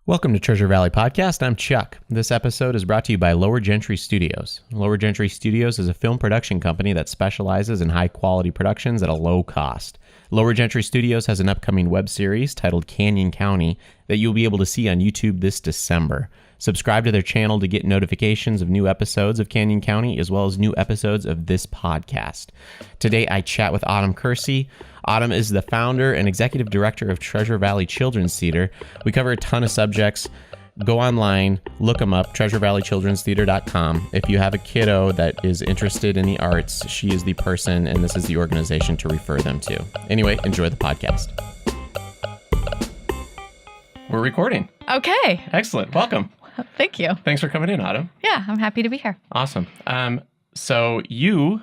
Welcome to Treasure Valley Podcast. I'm Chuck. This episode is brought to you by LowerGentry Studios. LowerGentry Studios is a film production company that specializes in high-quality productions at a low cost. LowerGentry Studios has an upcoming web series titled Canyon County that you'll be able to see on YouTube this December. Subscribe to their channel to get notifications of new episodes of Canyon County, as well as new episodes of this podcast. Today, I chat with Autumn Kersey. Autumn is the founder and executive director of Treasure Valley Children's Theater. We cover a ton of subjects. Go online, look them up, treasurevalleychildrenstheater.com. If you have a kiddo that is interested in the arts, she is the person, and this is the organization to refer them to. Anyway, enjoy the podcast. We're recording. Okay. Excellent. Welcome. Thank you. Thanks for coming in, Autumn. Yeah, I'm happy to be here. Awesome. So you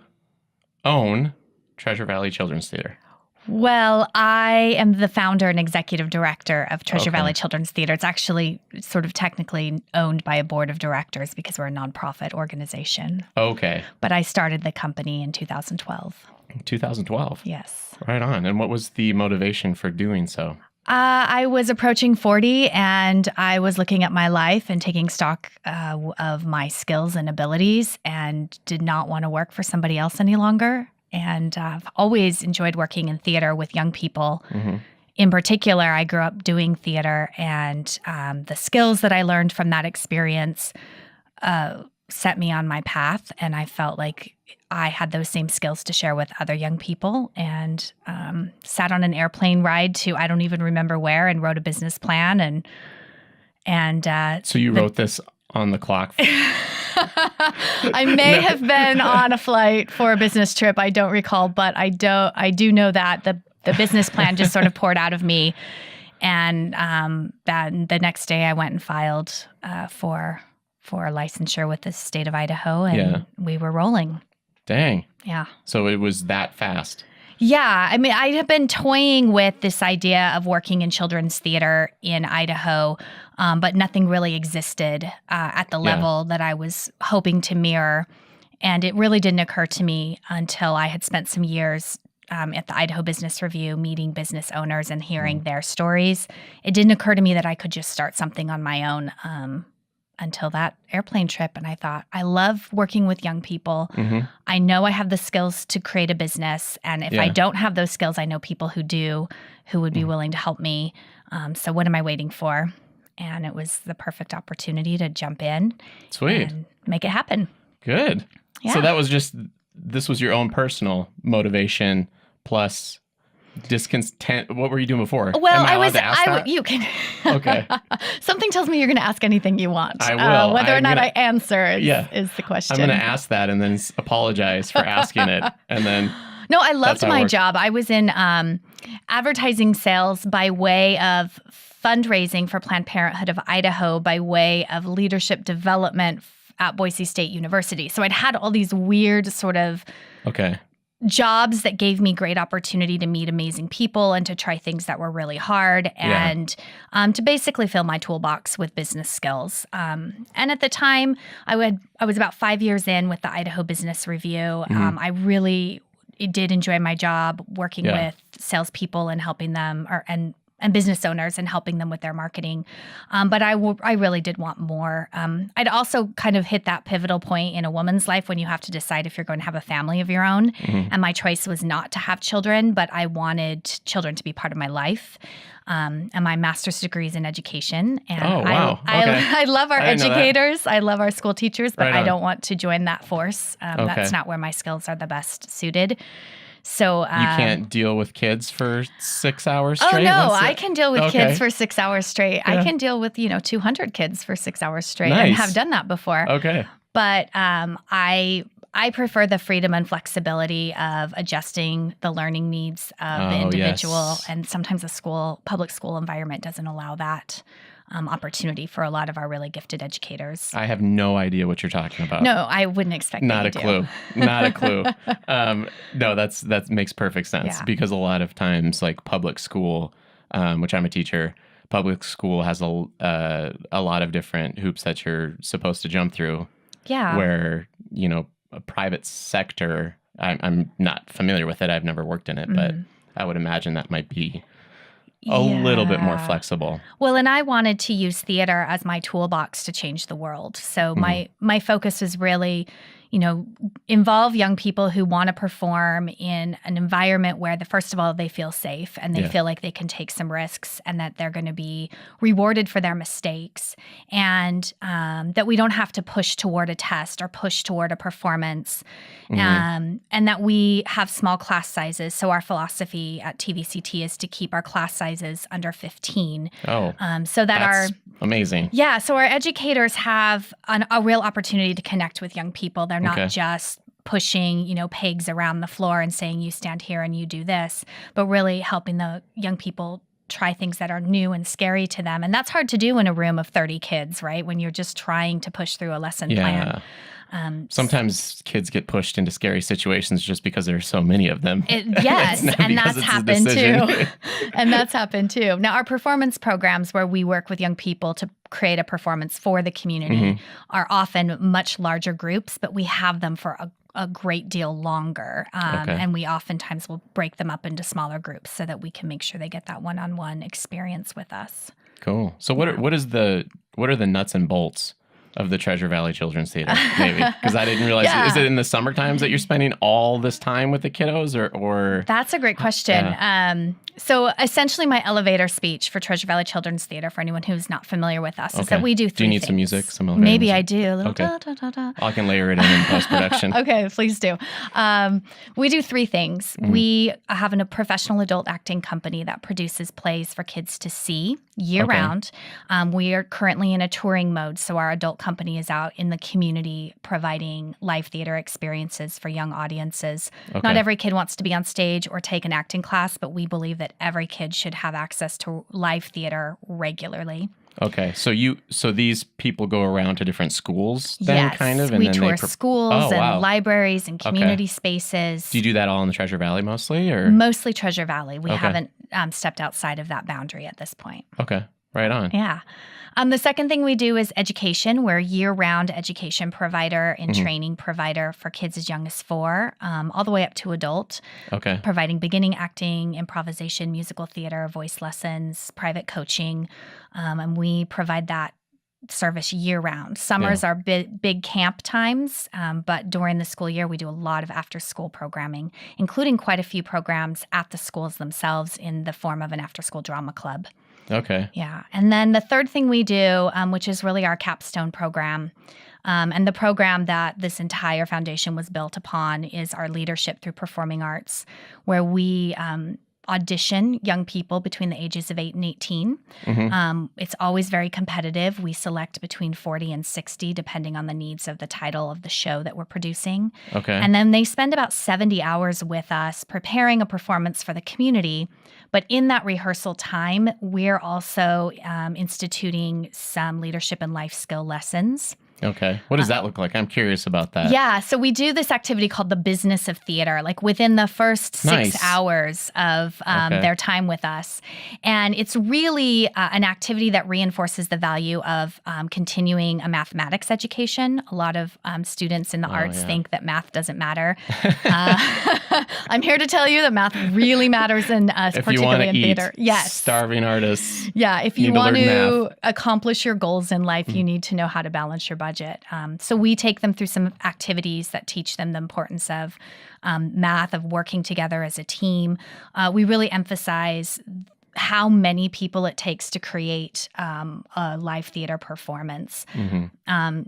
own Treasure Valley Children's Theater. Well, I am the founder and executive director of Treasure Valley Children's Theater. It's actually sort of technically owned by a board of directors because we're a nonprofit organization. Okay. But I started the company in 2012. 2012? Yes. Right on. And what was the motivation for doing so? I was approaching 40 and I was looking at my life and taking stock of my skills and abilities and did not want to work for somebody else any longer. And I've always enjoyed working in theater with young people. Mm-hmm. In particular, I grew up doing theater, and the skills that I learned from that experience set me on my path. And I felt like I had those same skills to share with other young people, and sat on an airplane ride to I don't even remember where and wrote a business plan. So you wrote this on the clock? I may have been on a flight for a business trip. I don't recall, but I do know that the business plan just sort of poured out of me. And that the next day I went and filed for licensure with the state of Idaho, and we were rolling. Dang. Yeah. So it was that fast. Yeah. I mean, I have been toying with this idea of working in children's theater in Idaho, but nothing really existed at the level that I was hoping to mirror. And it really didn't occur to me until I had spent some years at the Idaho Business Review meeting business owners and hearing their stories. It didn't occur to me that I could just start something on my own until that airplane trip. And I thought, I love working with young people. Mm-hmm. I know I have the skills to create a business. And if I don't have those skills, I know people who do, who would be willing to help me. So what am I waiting for? And it was the perfect opportunity to jump in. Sweet. And make it happen. Good. Yeah. So this was your own personal motivation plus discontent. What were you doing before? Well, Am I allowed to ask that? You can. Okay. Something tells me you're going to ask anything you want. I will. Whether or not I answer is the question. I'm going to ask that and then apologize for asking it. And then. No, I loved my job. I was in advertising sales by way of fundraising for Planned Parenthood of Idaho, by way of leadership development at Boise State University. So I'd had all these weird sort of jobs that gave me great opportunity to meet amazing people and to try things that were really hard and to basically fill my toolbox with business skills. And at the time, I was about 5 years in with the Idaho Business Review. I really did enjoy my job working with salespeople and helping them and business owners and helping them with their marketing. But I really did want more. I'd also kind of hit that pivotal point in a woman's life when you have to decide if you're going to have a family of your own. Mm-hmm. And my choice was not to have children, but I wanted children to be part of my life. And my master's degree is in education. And I love our educators. I love our school teachers, but I don't want to join that force. That's not where my skills are the best suited. So you can't deal with kids for 6 hours straight? Oh, no, I can deal with kids for 6 hours straight. Yeah. I can deal with, 200 kids for 6 hours straight and have done that before. Okay. But I prefer the freedom and flexibility of adjusting the learning needs of the individual. And sometimes public school environment doesn't allow that opportunity for a lot of our really gifted educators. I have no idea what you're talking about. No, I wouldn't expect Not a clue. Not a clue. No, that makes perfect sense because a lot of times, like public school, which I'm a teacher, public school has a lot of different hoops that you're supposed to jump through. Yeah. Where, a private sector, I'm not familiar with it. I've never worked in it, but I would imagine that might be a little bit more Yeah. flexible. Well, and I wanted to use theater as my toolbox to change the world. So my focus was really, involve young people who want to perform in an environment where first of all, they feel safe and they feel like they can take some risks and that they're going to be rewarded for their mistakes, and that we don't have to push toward a test or push toward a performance, and that we have small class sizes. So our philosophy at TVCT is to keep our class sizes under 15. Oh, so that that's amazing. Yeah, so our educators have a real opportunity to connect with young people. They're not just pushing, pegs around the floor and saying, you stand here and you do this, but really helping the young people try things that are new and scary to them. And that's hard to do in a room of 30 kids, right? When you're just trying to push through a lesson plan. Sometimes kids get pushed into scary situations just because there are so many of them. Yes, and that's happened too. And that's happened too. Now, our performance programs where we work with young people to create a performance for the community are often much larger groups, but we have them for a great deal longer. And we oftentimes will break them up into smaller groups so that we can make sure they get that one-on-one experience with us. Cool. So what are the nuts and bolts of the Treasure Valley Children's Theater, maybe? Because I didn't realize. Is it in the summer times that you're spending all this time with the kiddos, or? That's a great question. So essentially my elevator speech for Treasure Valley Children's Theater, for anyone who's not familiar with us, is that we do 3 things. Do you need some music? Maybe music? I do. A little okay. Da, da, da, da. I can layer it in post-production. Okay, please do. We do 3 things. We have a professional adult acting company that produces plays for kids to see year-round. We are currently in a touring mode, so our adult company is out in the community providing live theater experiences for young audiences. Not every kid wants to be on stage or take an acting class, but we believe that every kid should have access to live theater regularly. Okay, so these people go around to different schools then, kind of? And we tour schools and libraries and community spaces. Do you do that all in the Treasure Valley mostly? Or? Mostly Treasure Valley. We haven't stepped outside of that boundary at this point. Okay, right on. Yeah. The second thing we do is education. We're a year-round education provider and training provider for kids as young as 4, all the way up to adult. Okay. Providing beginning acting, improvisation, musical theater, voice lessons, private coaching. And we provide that service year-round. Summers are big camp times, but during the school year, we do a lot of after-school programming, including quite a few programs at the schools themselves in the form of an after-school drama club. Okay. Yeah. And then the third thing we do, which is really our capstone program, and the program that this entire foundation was built upon, is our Leadership Through Performing Arts, where we audition young people between the ages of 8 and 18. It's always very competitive. We select between 40 and 60, depending on the needs of the title of the show that we're producing. Okay. And then they spend about 70 hours with us preparing a performance for the community. But in that rehearsal time, we're also instituting some leadership and life skill lessons. Okay. What does that look like? I'm curious about that. Yeah. So we do this activity called the business of theater, like within the first 6 hours of their time with us. And it's really an activity that reinforces the value of continuing a mathematics education. A lot of students in the arts think that math doesn't matter. I'm here to tell you that math really matters in us, particularly in theater. Yes. Starving artists. Yeah. If you want to accomplish your goals in life, you need to know how to balance your budget. So we take them through some activities that teach them the importance of math, of working together as a team. We really emphasize how many people it takes to create a live theater performance.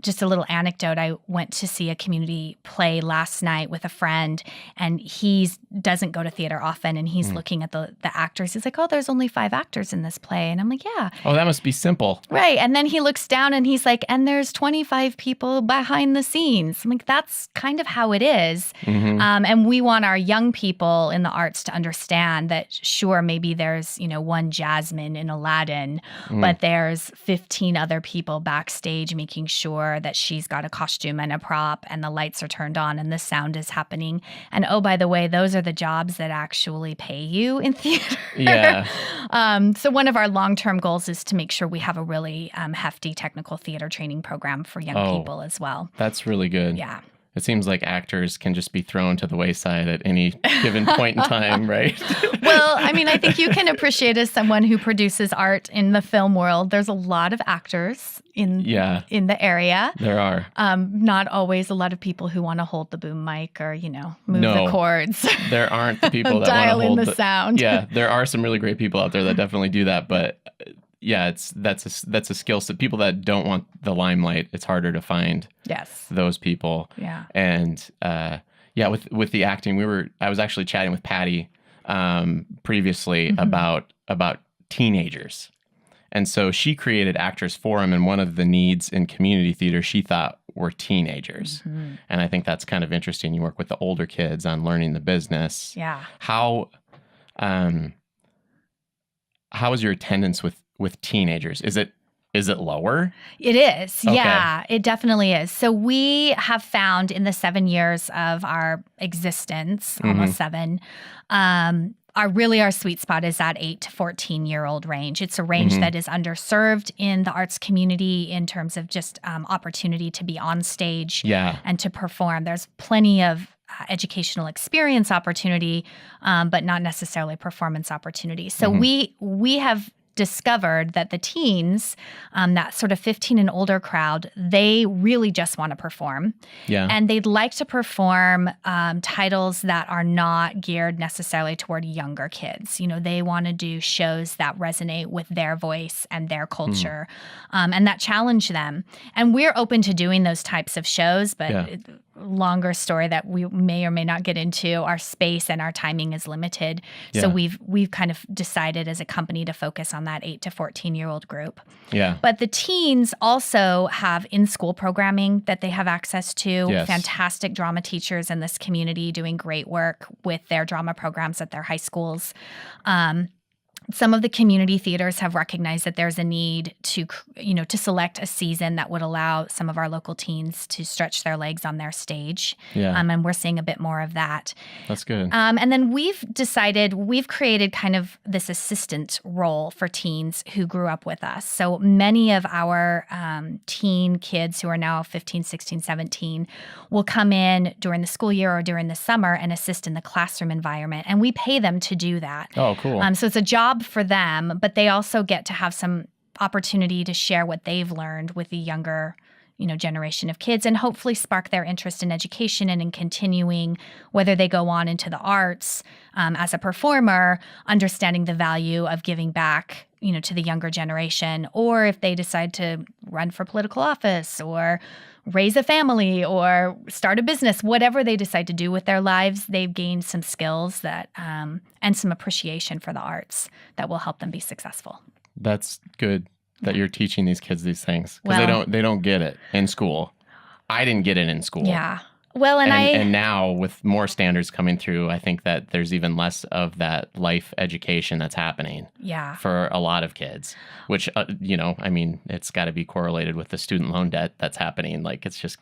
Just a little anecdote, I went to see a community play last night with a friend, and he doesn't go to theater often, and he's looking at the actors. He's like, oh, there's only 5 actors in this play. And I'm like, yeah. Oh, that must be simple. Right. And then he looks down and he's like, and there's 25 people behind the scenes. I'm like, that's kind of how it is. And we want our young people in the arts to understand that, sure, maybe there's, one Jasmine in Aladdin, but there's 15 other people backstage making sure that she's got a costume and a prop and the lights are turned on and the sound is happening. And oh, by the way, those are the jobs that actually pay you in theater. Yeah. So one of our long-term goals is to make sure we have a really hefty technical theater training program for young people as well. That's really good. Yeah. It seems like actors can just be thrown to the wayside at any given point in time, right? Well, I mean, I think you can appreciate as someone who produces art in the film world, there's a lot of actors in the area. There are. Not always a lot of people who want to hold the boom mic or, move the chords. There aren't the people that dial want to hold in the sound. Yeah, there are some really great people out there that definitely do that, but yeah, that's a skill set. People that don't want the limelight, it's harder to find. Yes. Those people. Yeah. And with the acting, I was actually chatting with Patty previously about teenagers. And so she created Actors Forum, and one of the needs in community theater she thought were teenagers. And I think that's kind of interesting. You work with the older kids on learning the business. Yeah. How is your attendance with teenagers? Is it lower? It is. Okay. Yeah, it definitely is. So we have found in the 7 years of our existence, almost 7, our sweet spot is that 8 to 14-year-old range. It's a range that is underserved in the arts community in terms of just opportunity to be on stage and to perform. There's plenty of educational experience opportunity, but not necessarily performance opportunity. So we have discovered that the teens, that sort of 15 and older crowd, they really just want to perform. Yeah. And they'd like to perform titles that are not geared necessarily toward younger kids. They want to do shows that resonate with their voice and their culture, and that challenge them. And we're open to doing those types of shows, but longer story that we may or may not get into. Our space and our timing is limited. Yeah. So we've kind of decided as a company to focus on that 8 to 14-year-old group. Yeah. But the teens also have in-school programming that they have access to. Yes. Fantastic drama teachers in this community doing great work with their drama programs at their high schools. Some of the community theaters have recognized that there's a need to select a season that would allow some of our local teens to stretch their legs on their stage. Yeah. And we're seeing a bit more of that. That's good. And then we've created kind of this assistant role for teens who grew up with us. So many of our teen kids who are now 15, 16, 17 will come in during the school year or during the summer and assist in the classroom environment. And we pay them to do that. Oh, cool. So it's a job for them, but they also get to have some opportunity to share what they've learned with the younger, generation of kids, and hopefully spark their interest in education and in continuing, whether they go on into the arts as a performer, understanding the value of giving back, to the younger generation, or if they decide to run for political office or raise a family or start a business, whatever they decide to do with their lives, they've gained some skills that and some appreciation for the arts that will help them be successful. That's good that you're teaching these kids these things, because they don't get it in school. I didn't get it in school. Yeah. Well, and now with more standards coming through, I think that there's even less of that life education that's happening. Yeah. For a lot of kids, which it's got to be correlated with the student loan debt that's happening. Like, it's just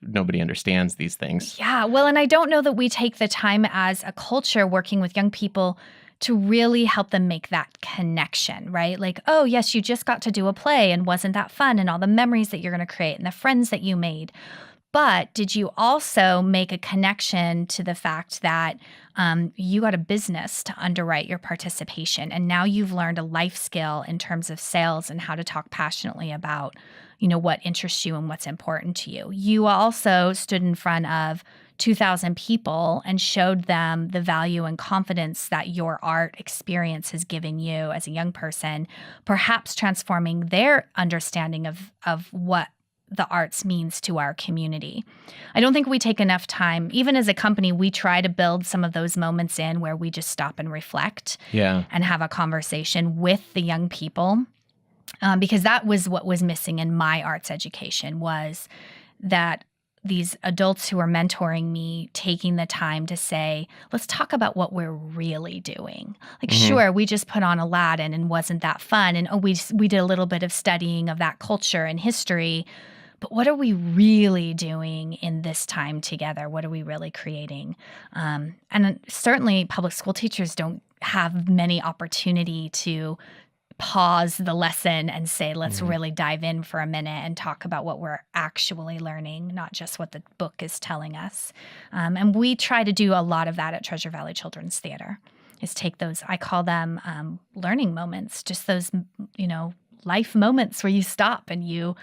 nobody understands these things. Yeah. Well, and I don't know that we take the time as a culture working with young people to really help them make that connection, right? Like, oh, yes, you just got to do a play and wasn't that fun, and all the memories that you're going to create and the friends that you made. But did you also make a connection to the fact that you got a business to underwrite your participation, and now you've learned a life skill in terms of sales and how to talk passionately about, what interests you and what's important to you. You also stood in front of 2,000 people and showed them the value and confidence that your art experience has given you as a young person, perhaps transforming their understanding of what the arts means to our community. I don't think we take enough time. Even as a company, we try to build some of those moments in where we just stop and reflect and have a conversation with the young people. Because that was what was missing in my arts education, was that these adults who are mentoring me taking the time to say, let's talk about what we're really doing. Like, sure, we just put on Aladdin and wasn't that fun. And we did a little bit of studying of that culture and history. But what are we really doing in this time together? What are we really creating? And certainly public school teachers don't have many opportunity to pause the lesson and say, let's really dive in for a minute and talk about what we're actually learning, not just what the book is telling us. And we try to do a lot of that at Treasure Valley Children's Theater, is take those, I call them learning moments, just those, life moments where you stop and you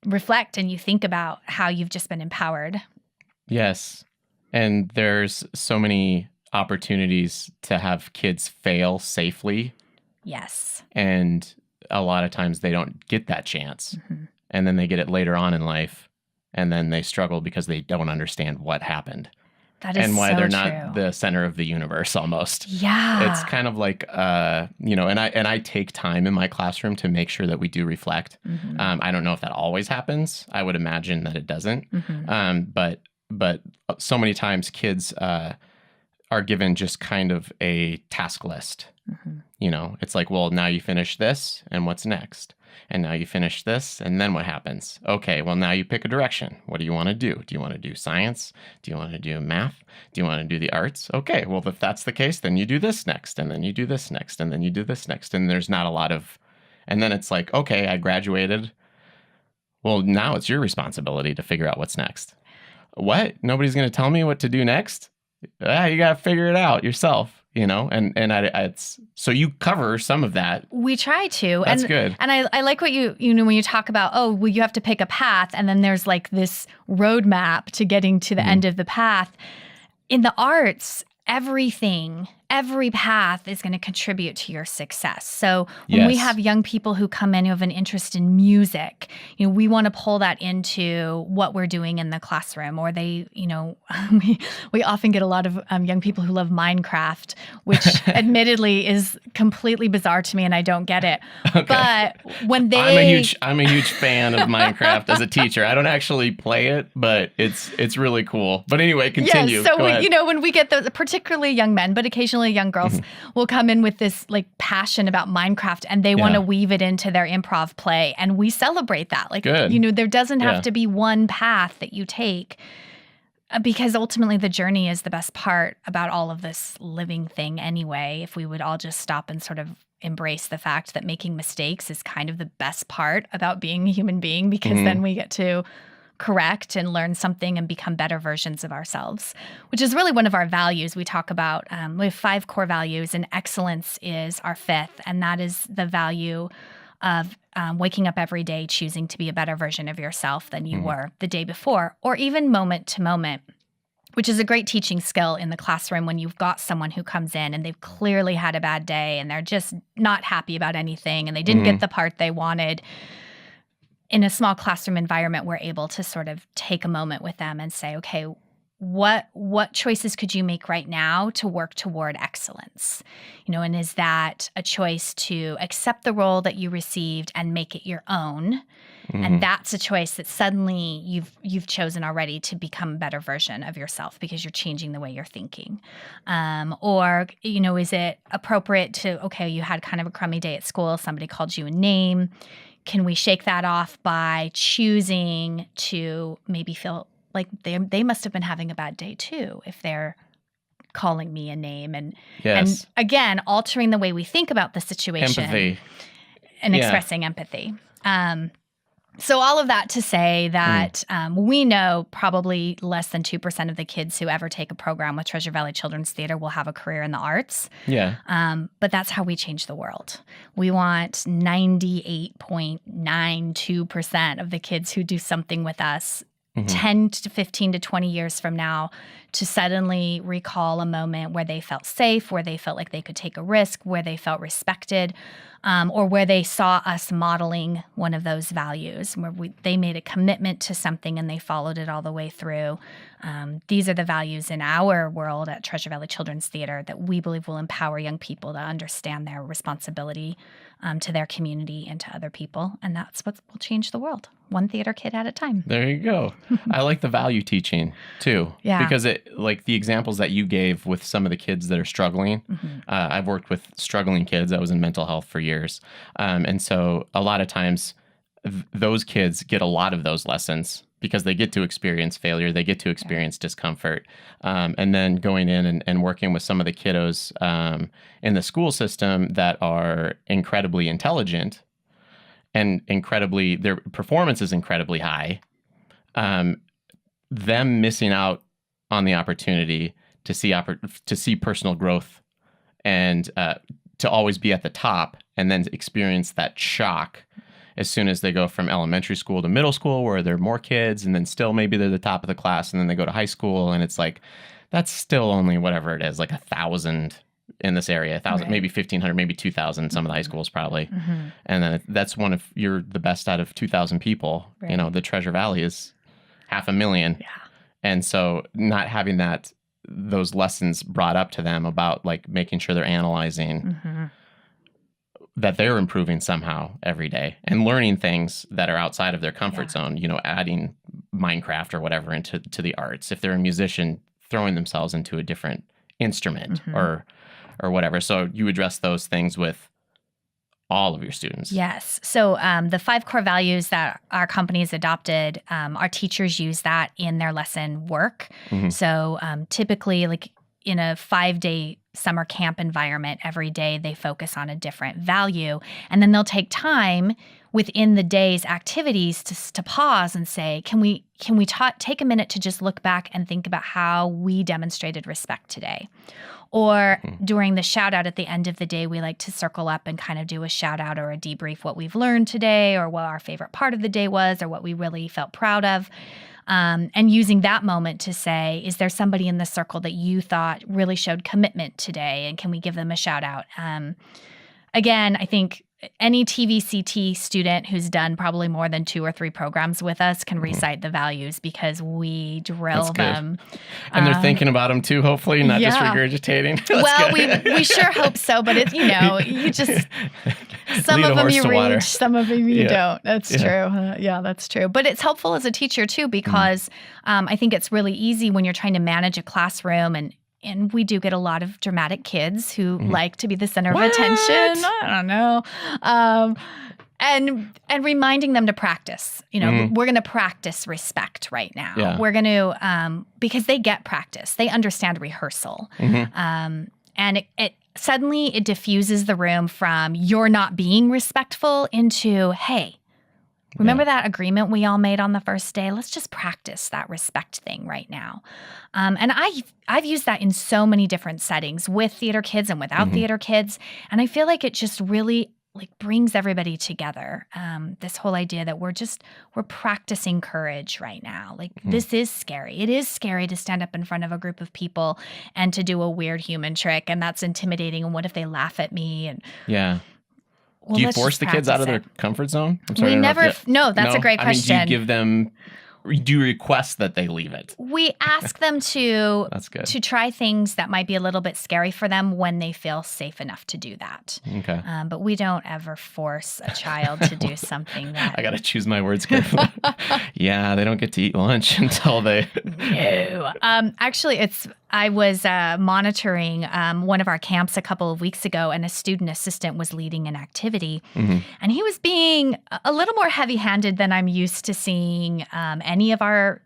reflect and you think about how you've just been empowered. Yes. And there's so many opportunities to have kids fail safely. Yes. And a lot of times they don't get that chance. And then they get it later on in life. And then they struggle because they don't understand what happened. That is and why so they're true. not the center of the universe almost. Yeah. It's kind of like, and I take time in my classroom to make sure that we do reflect. I don't know if that always happens. I would imagine that it doesn't. But so many times kids are given just kind of a task list. It's like, well, now you finish this and what's next? And now you finish this, and then what happens? Okay, well, now you pick a direction. What do you want to do? Do you want to do science? Do you want to do math? Do you want to do the arts? Okay, well, if that's the case, then you do this next, and then you do this next, and then you do this next. And there's not a lot of... And then it's like, okay, I graduated. Well, now it's your responsibility to figure out what's next. What? Nobody's going to tell me what to do next? You got to figure it out yourself. It's so you cover some of that. We try to. That's good. And I like what when you talk about, you have to pick a path, and then there's like this roadmap to getting to the end of the path. In the arts, every path is going to contribute to your success. So when we have young people who come in who have an interest in music, we want to pull that into what we're doing in the classroom. Or they, we often get a lot of young people who love Minecraft, which admittedly is completely bizarre to me, and I don't get it. Okay. But when I'm a huge fan of Minecraft as a teacher. I don't actually play it, but it's really cool. But anyway, continue. Yeah, so when we get particularly young men, but occasionally young girls will come in with this like passion about Minecraft, and they want to weave it into their improv play, and we celebrate that. Like, good. There doesn't have to be one path that you take, because ultimately the journey is the best part about all of this living thing anyway. If we would all just stop and sort of embrace the fact that making mistakes is kind of the best part about being a human being, because then we get to correct and learn something and become better versions of ourselves, which is really one of our values. We talk about, we have 5 core values, and excellence is our 5th. And that is the value of waking up every day, choosing to be a better version of yourself than you were the day before, or even moment to moment, which is a great teaching skill in the classroom when you've got someone who comes in and they've clearly had a bad day and they're just not happy about anything and they didn't get the part they wanted. In a small classroom environment, we're able to sort of take a moment with them and say, okay, what choices could you make right now to work toward excellence? And is that a choice to accept the role that you received and make it your own? And that's a choice that suddenly you've chosen already to become a better version of yourself because you're changing the way you're thinking. Or is it appropriate to, okay, you had kind of a crummy day at school, somebody called you a name. Can we shake that off by choosing to maybe feel like they must have been having a bad day too if they're calling me a name, and again altering the way we think about the situation, empathy, and expressing empathy. So all of that to say that we know probably less than 2% of the kids who ever take a program with Treasure Valley Children's Theater will have a career in the arts. But that's how we change the world. We want 98.92% of the kids who do something with us 10 to 15 to 20 years from now to suddenly recall a moment where they felt safe, where they felt like they could take a risk, where they felt respected, or where they saw us modeling one of those values, where they made a commitment to something and they followed it all the way through. These are the values in our world at Treasure Valley Children's Theater that we believe will empower young people to understand their responsibility to their community and to other people. And that's what will change the world, one theater kid at a time. There you go. I like the value teaching too. Yeah. Because like the examples that you gave with some of the kids that are struggling. I've worked with struggling kids. I was in mental health for years. And so a lot of times those kids get a lot of those lessons because they get to experience failure, they get to experience discomfort. And then going in and working with some of the kiddos in the school system that are incredibly intelligent and their performance is incredibly high, them missing out on the opportunity to see personal growth and to always be at the top, and then experience that shock as soon as they go from elementary school to middle school, where there are more kids, and then still maybe they're the top of the class, and then they go to high school, and it's like, that's still only whatever it is, like 1,000 in this area, 1,000, Right. maybe 1,500, maybe 2,000, some of the high schools probably. Mm-hmm. And then that's you're the best out of 2,000 people. Right. You know, the Treasure Valley is 500,000. Yeah. And so not having those lessons brought up to them about like making sure they're analyzing Mm-hmm. that they're improving somehow every day and learning things that are outside of their comfort Yeah. zone, you know, adding Minecraft or whatever into the arts. If they're a musician, throwing themselves into a different instrument Mm-hmm. or whatever. So you address those things with all of your students. Yes. So the 5 core values that our company has adopted, our teachers use that in their lesson work. Mhm. So typically, like in a 5-day summer camp environment, every day they focus on a different value. And then they'll take time within the day's activities to pause and say, can we take a minute to just look back and think about how we demonstrated respect today? Or during the shout out at the end of the day, we like to circle up and kind of do a shout out or a debrief what we've learned today, or what our favorite part of the day was, or what we really felt proud of. And using that moment to say, is there somebody in the circle that you thought really showed commitment today? And can we give them a shout out? Again, I think any TVCT student who's done probably more than 2 or 3 programs with us can recite the values, because we drill them. And they're thinking about them too, hopefully, not just yeah. regurgitating. Well, we sure hope so, but it's, you just, some Lead of a them horse you to water. reach, some of them you Yeah. don't. That's true. Yeah, that's true. But it's helpful as a teacher too, because I think it's really easy when you're trying to manage a classroom, and we do get a lot of dramatic kids who like to be the center of attention. I don't know. And reminding them to practice. You know, we're going to practice respect right now. Yeah. We're going to, because they get practice. They understand rehearsal. And it suddenly it diffuses the room from you're not being respectful into, hey, remember that agreement we all made on the first day? Let's just practice that respect thing right now. And I've used that in so many different settings with theater kids and without theater kids. And I feel like it just really like brings everybody together. This whole idea that we're practicing courage right now. Like this is scary. It is scary to stand up in front of a group of people and to do a weird human trick. And that's intimidating. And what if they laugh at me? And Yeah. well, Do you let's force just the kids out of practice their comfort zone? I'm it. sorry We to never. interrupt you. No, that's a great I mean, question. do you give them? Do you request that they leave it? We ask them to That's good. to try things that might be a little bit scary for them when they feel safe enough to do that. Okay. But we don't ever force a child to do something that. I got to choose my words carefully. Yeah, they don't get to eat lunch until they. No. Actually, I was monitoring one of our camps a couple of weeks ago, and a student assistant was leading an activity. And he was being a little more heavy-handed than I'm used to seeing any of our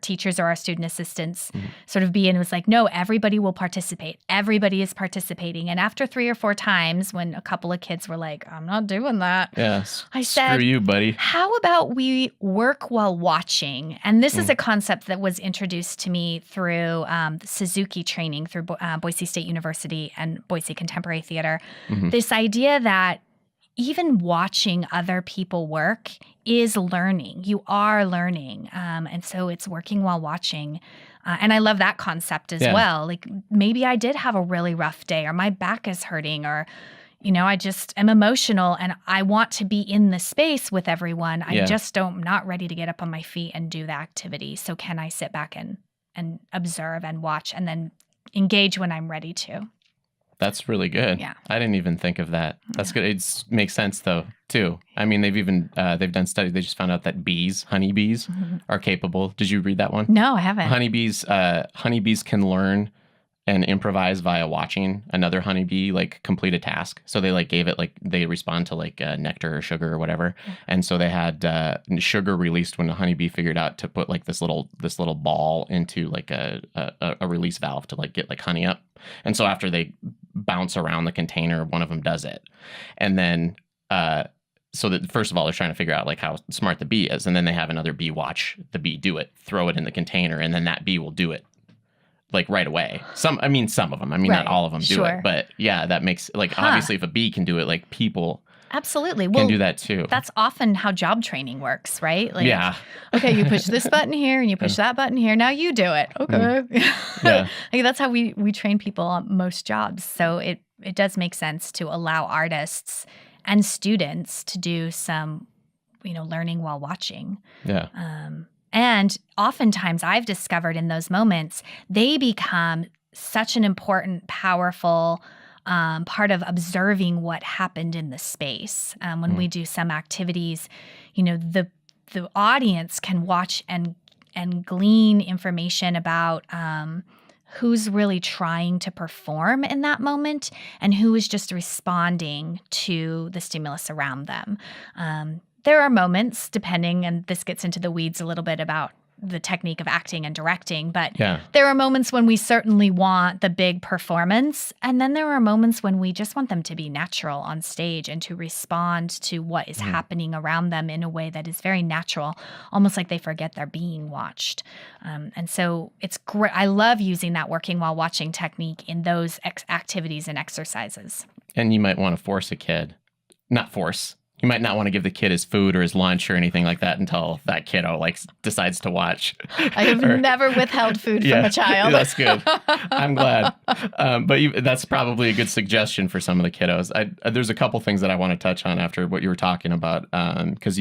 teachers or our student assistants sort of be. And it was like, no, everybody will participate. Everybody is participating. And after 3 or 4 times, when a couple of kids were like, I'm not doing that. Yeah. I said, screw you, buddy. how about we work while watching? And this is a concept that was introduced to me through the Suzuki training through Boise State University and Boise Contemporary Theater. This idea that even watching other people work is learning. You are learning. And so it's working while watching. And I love that concept as well. Like maybe I did have a really rough day, or my back is hurting, or I just am emotional and I want to be in the space with everyone. I just I'm not ready to get up on my feet and do the activity. So can I sit back and observe and watch and then engage when I'm ready to? That's really good. Yeah. I didn't even think of that. That's good. It makes sense though, too. I mean, they've done studies. They just found out that honeybees are capable. Did you read that one? No, I haven't. Honeybees can learn and improvise via watching another honeybee like complete a task. So they like gave it like they respond to like nectar or sugar or whatever, and so they had sugar released when the honeybee figured out to put like this little ball into like a release valve to like get like honey up. And so after they bounce around the container, one of them does it, and then so that first of all they're trying to figure out like how smart the bee is, and then they have another bee watch the bee do it, throw it in the container, and then that bee will do it like right away. Some of them. I mean, not all of them do it, but yeah, that makes like obviously if a bee can do it, like people absolutely can do that too. That's often how job training works, right? Like, yeah. Okay, you push this button here and you push that button here. Now you do it. Okay. Yeah. Like that's how we train people on most jobs. So it does make sense to allow artists and students to do some, learning while watching. Yeah. And oftentimes I've discovered in those moments, they become such an important, powerful part of observing what happened in the space. When we do some activities, the audience can watch and glean information about who's really trying to perform in that moment and who is just responding to the stimulus around them. There are moments, depending, and this gets into the weeds a little bit about the technique of acting and directing, but there are moments when we certainly want the big performance, and then there are moments when we just want them to be natural on stage and to respond to what is happening around them in a way that is very natural, almost like they forget they're being watched. And so it's great. I love using that working while watching technique in those activities and exercises. And you might want to force a kid, not force. You might not want to give the kid his food or his lunch or anything like that until that kiddo like decides to watch. I have never withheld food from a child. That's good. I'm glad. But that's probably a good suggestion for some of the kiddos. There's a couple things that I want to touch on after what you were talking about, because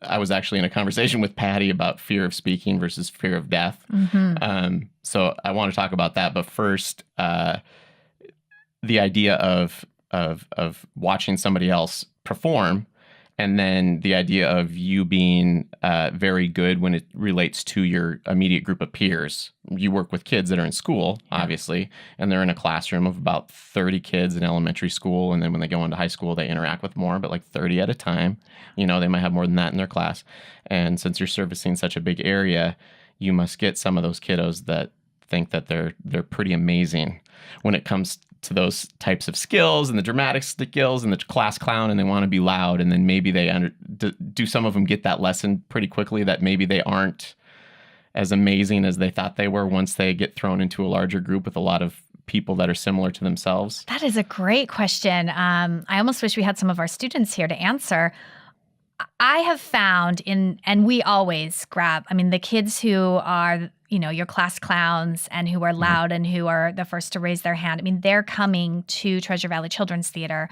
I was actually in a conversation with Patty about fear of speaking versus fear of death. Mm-hmm. So I want to talk about that. But first, the idea of watching somebody else perform, and then the idea of you being very good when it relates to your immediate group of peers. You work with kids that are in school, obviously, and they're in a classroom of about 30 kids in elementary school, and then when they go into high school, they interact with more, but like 30 at a time. They might have more than that in their class. And since you're servicing such a big area, you must get some of those kiddos that think that they're pretty amazing when it comes to those types of skills and the dramatic skills and the class clown, and they want to be loud, and then maybe do some of them get that lesson pretty quickly that maybe they aren't as amazing as they thought they were once they get thrown into a larger group with a lot of people that are similar to themselves? That is a great question. I almost wish we had some of our students here to answer. I have found and we always grab, the kids who are, your class clowns and who are loud and who are the first to raise their hand. They're coming to Treasure Valley Children's Theater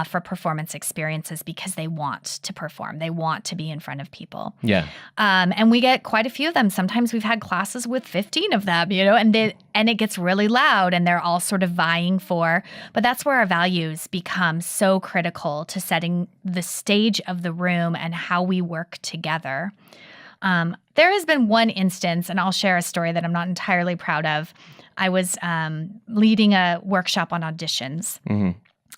for performance experiences because they want to perform. They want to be in front of people. Yeah. And we get quite a few of them. Sometimes we've had classes with 15 of them, and it gets really loud and they're all sort of vying for. But that's where our values become so critical to setting the stage of the room and how we work together. There has been one instance, and I'll share a story that I'm not entirely proud of. I was leading a workshop on auditions. Mm-hmm.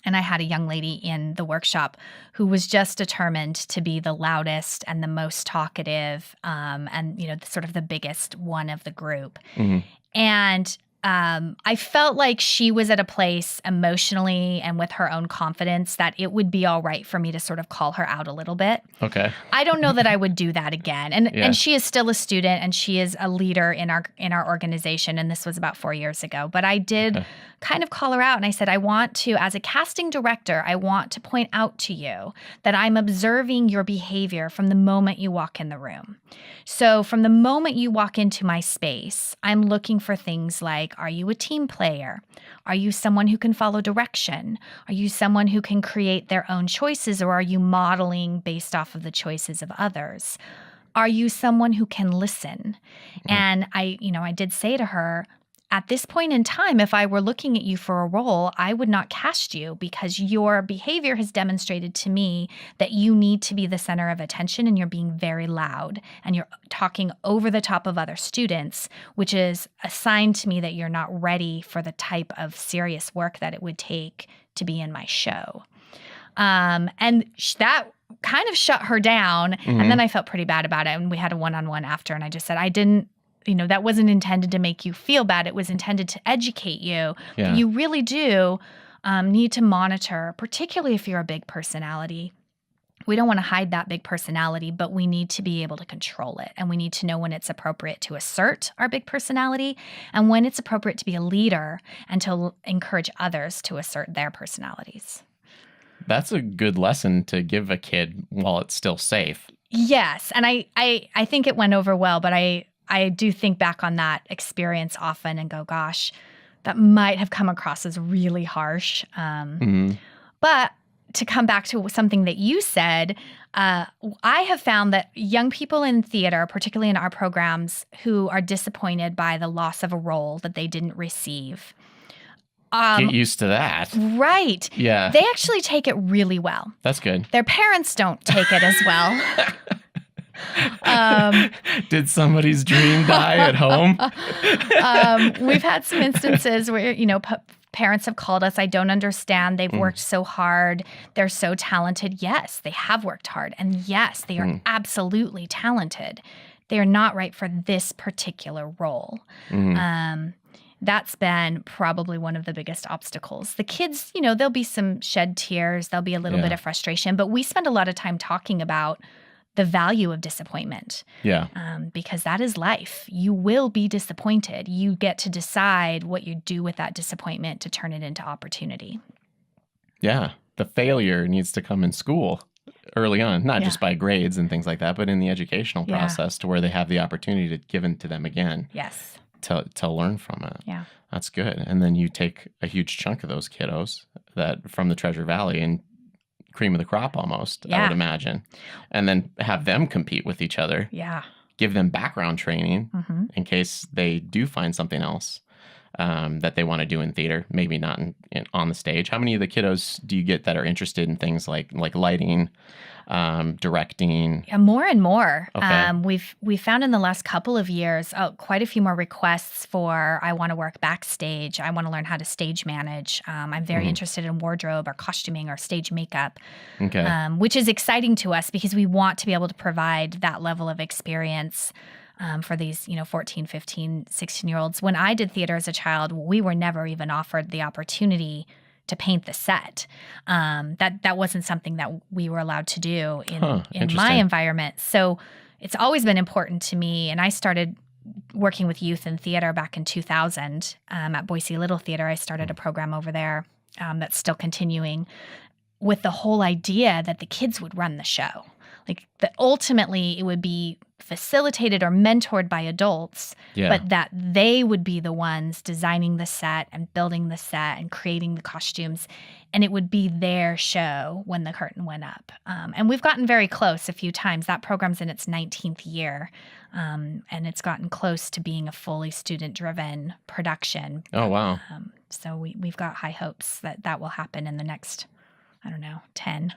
And I had a young lady in the workshop who was just determined to be the loudest and the most talkative, and sort of the biggest one of the group. Mm-hmm. And I felt like she was at a place emotionally and with her own confidence that it would be all right for me to sort of call her out a little bit. Okay. I don't know that I would do that again. And she is still a student and she is a leader in our organization. And this was about 4 years ago. But I did kind of call her out and I said, I want to, as a casting director, I want to point out to you that I'm observing your behavior from the moment you walk in the room. So from the moment you walk into my space, I'm looking for things like, are you a team player? Are you someone who can follow direction? Are you someone who can create their own choices, or are you modeling based off of the choices of others? Are you someone who can listen? Mm-hmm. And I did say to her, at this point in time, if I were looking at you for a role, I would not cast you because your behavior has demonstrated to me that you need to be the center of attention and you're being very loud and you're talking over the top of other students, which is a sign to me that you're not ready for the type of serious work that it would take to be in my show. And that kind of shut her down. Mm-hmm. And then I felt pretty bad about it. And we had a one-on-one after. And I just said, that wasn't intended to make you feel bad. It was intended to educate you. Yeah. But you really do need to monitor, particularly if you're a big personality. We don't want to hide that big personality, but we need to be able to control it. And we need to know when it's appropriate to assert our big personality and when it's appropriate to be a leader and to encourage others to assert their personalities. That's a good lesson to give a kid while it's still safe. Yes. And I think it went over well, but I do think back on that experience often and go, gosh, that might have come across as really harsh. But to come back to something that you said, I have found that young people in theater, particularly in our programs, who are disappointed by the loss of a role that they didn't receive. Get used to that. Right. Yeah. They actually take it really well. That's good. Their parents don't take it as well. Did somebody's dream die at home? We've had some instances where, parents have called us, I don't understand. They've worked so hard. They're so talented. Yes, they have worked hard. And yes, they are absolutely talented. They are not right for this particular role. That's been probably one of the biggest obstacles. The kids, there'll be some shed tears. There'll be a little bit of frustration. But we spend a lot of time talking about the value of disappointment. Yeah. Because that is life. You will be disappointed. You get to decide what you do with that disappointment to turn it into opportunity. Yeah. The failure needs to come in school early on, not just by grades and things like that, but in the educational process to where they have the opportunity to give it to them again. Yes. To learn from it. Yeah. That's good. And then you take a huge chunk of those kiddos that from the Treasure Valley and cream of the crop almost, I would imagine. And then have them compete with each other. Yeah. Give them background training in case they do find something else that they want to do in theater, maybe not on the stage. How many of the kiddos do you get that are interested in things like lighting, directing? Yeah, more and more. Okay. We've found in the last couple of years quite a few more requests for I want to work backstage. I want to learn how to stage manage. I'm very interested in wardrobe or costuming or stage makeup, which is exciting to us because we want to be able to provide that level of experience for these, 14, 15, 16-year-olds. When I did theater as a child, we were never even offered the opportunity to paint the set. That wasn't something that we were allowed to do in my environment. So it's always been important to me. And I started working with youth in theater back in 2000 at Boise Little Theater. I started a program over there that's still continuing with the whole idea that the kids would run the show. Like that ultimately it would be facilitated or mentored by adults, but that they would be the ones designing the set and building the set and creating the costumes. And it would be their show when the curtain went up. And we've gotten very close a few times. That program's in its 19th year. And it's gotten close to being a fully student-driven production. Oh, wow. So we've got high hopes that will happen in the next 10.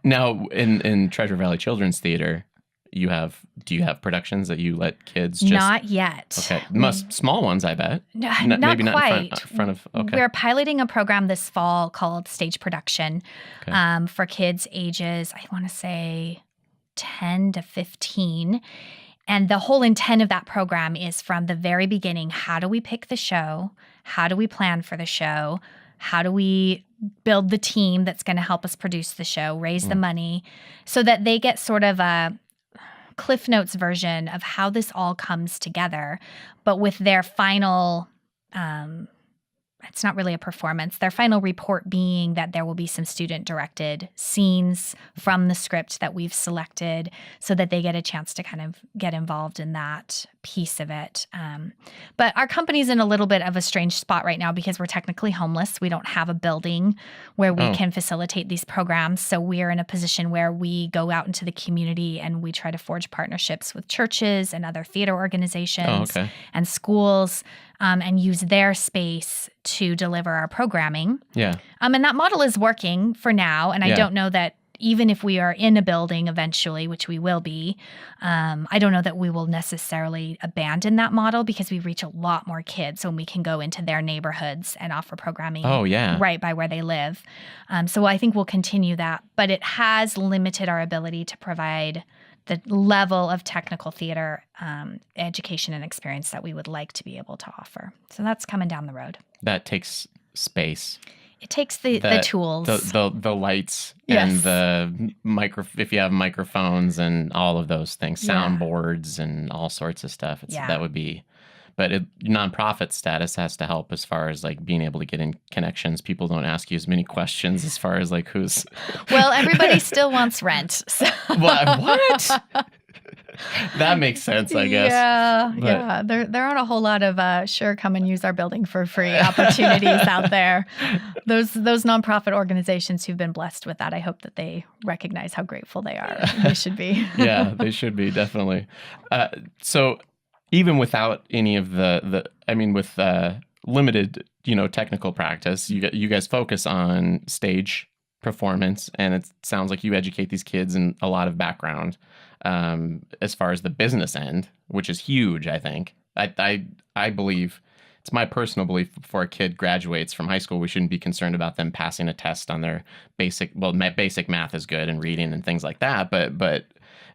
Now, in Treasure Valley Children's Theater, do you have productions that you let kids just... Not yet. Okay. Small ones, I bet. Not maybe quite. Not in front of... Okay. We're piloting a program this fall called Stage Production for kids ages, I want to say 10 to 15. And the whole intent of that program is from the very beginning, how do we pick the show? How do we plan for the show? How do we build the team that's going to help us produce the show, raise the money, so that they get sort of a Cliff Notes version of how this all comes together, but with their final it's not really a performance. Their final report being that there will be some student-directed scenes from the script that we've selected so that they get a chance to kind of get involved in that piece of it. But our company's in a little bit of a strange spot right now because we're technically homeless. We don't have a building where we can facilitate these programs. So we're in a position where we go out into the community and we try to forge partnerships with churches and other theater organizations and schools and use their space to deliver our programming. Yeah. And that model is working for now. And I don't know that even if we are in a building eventually, which we will be, I don't know that we will necessarily abandon that model because we reach a lot more kids when we can go into their neighborhoods and offer programming right by where they live. So I think we'll continue that. But it has limited our ability to provide the level of technical theater education and experience that we would like to be able to offer. So that's coming down the road. That takes space. It takes the tools. The lights and the if you have microphones and all of those things, soundboards and all sorts of stuff. That would be, but nonprofit status has to help as far as like being able to get in connections. People don't ask you as many questions as far as like who's. Well, everybody still wants rent. So. What? That makes sense, I guess. Yeah. There aren't a whole lot of sure, come and use our building for free opportunities out there. Those nonprofit organizations who've been blessed with that, I hope that they recognize how grateful they are. They should be. Yeah, they should be, definitely. So even without any of with limited, technical practice, you guys focus on stage performance, and it sounds like you educate these kids in a lot of background. As far as the business end, which is huge, I think. I believe, it's my personal belief, before a kid graduates from high school, we shouldn't be concerned about them passing a test on their basic math is good and reading and things like that, but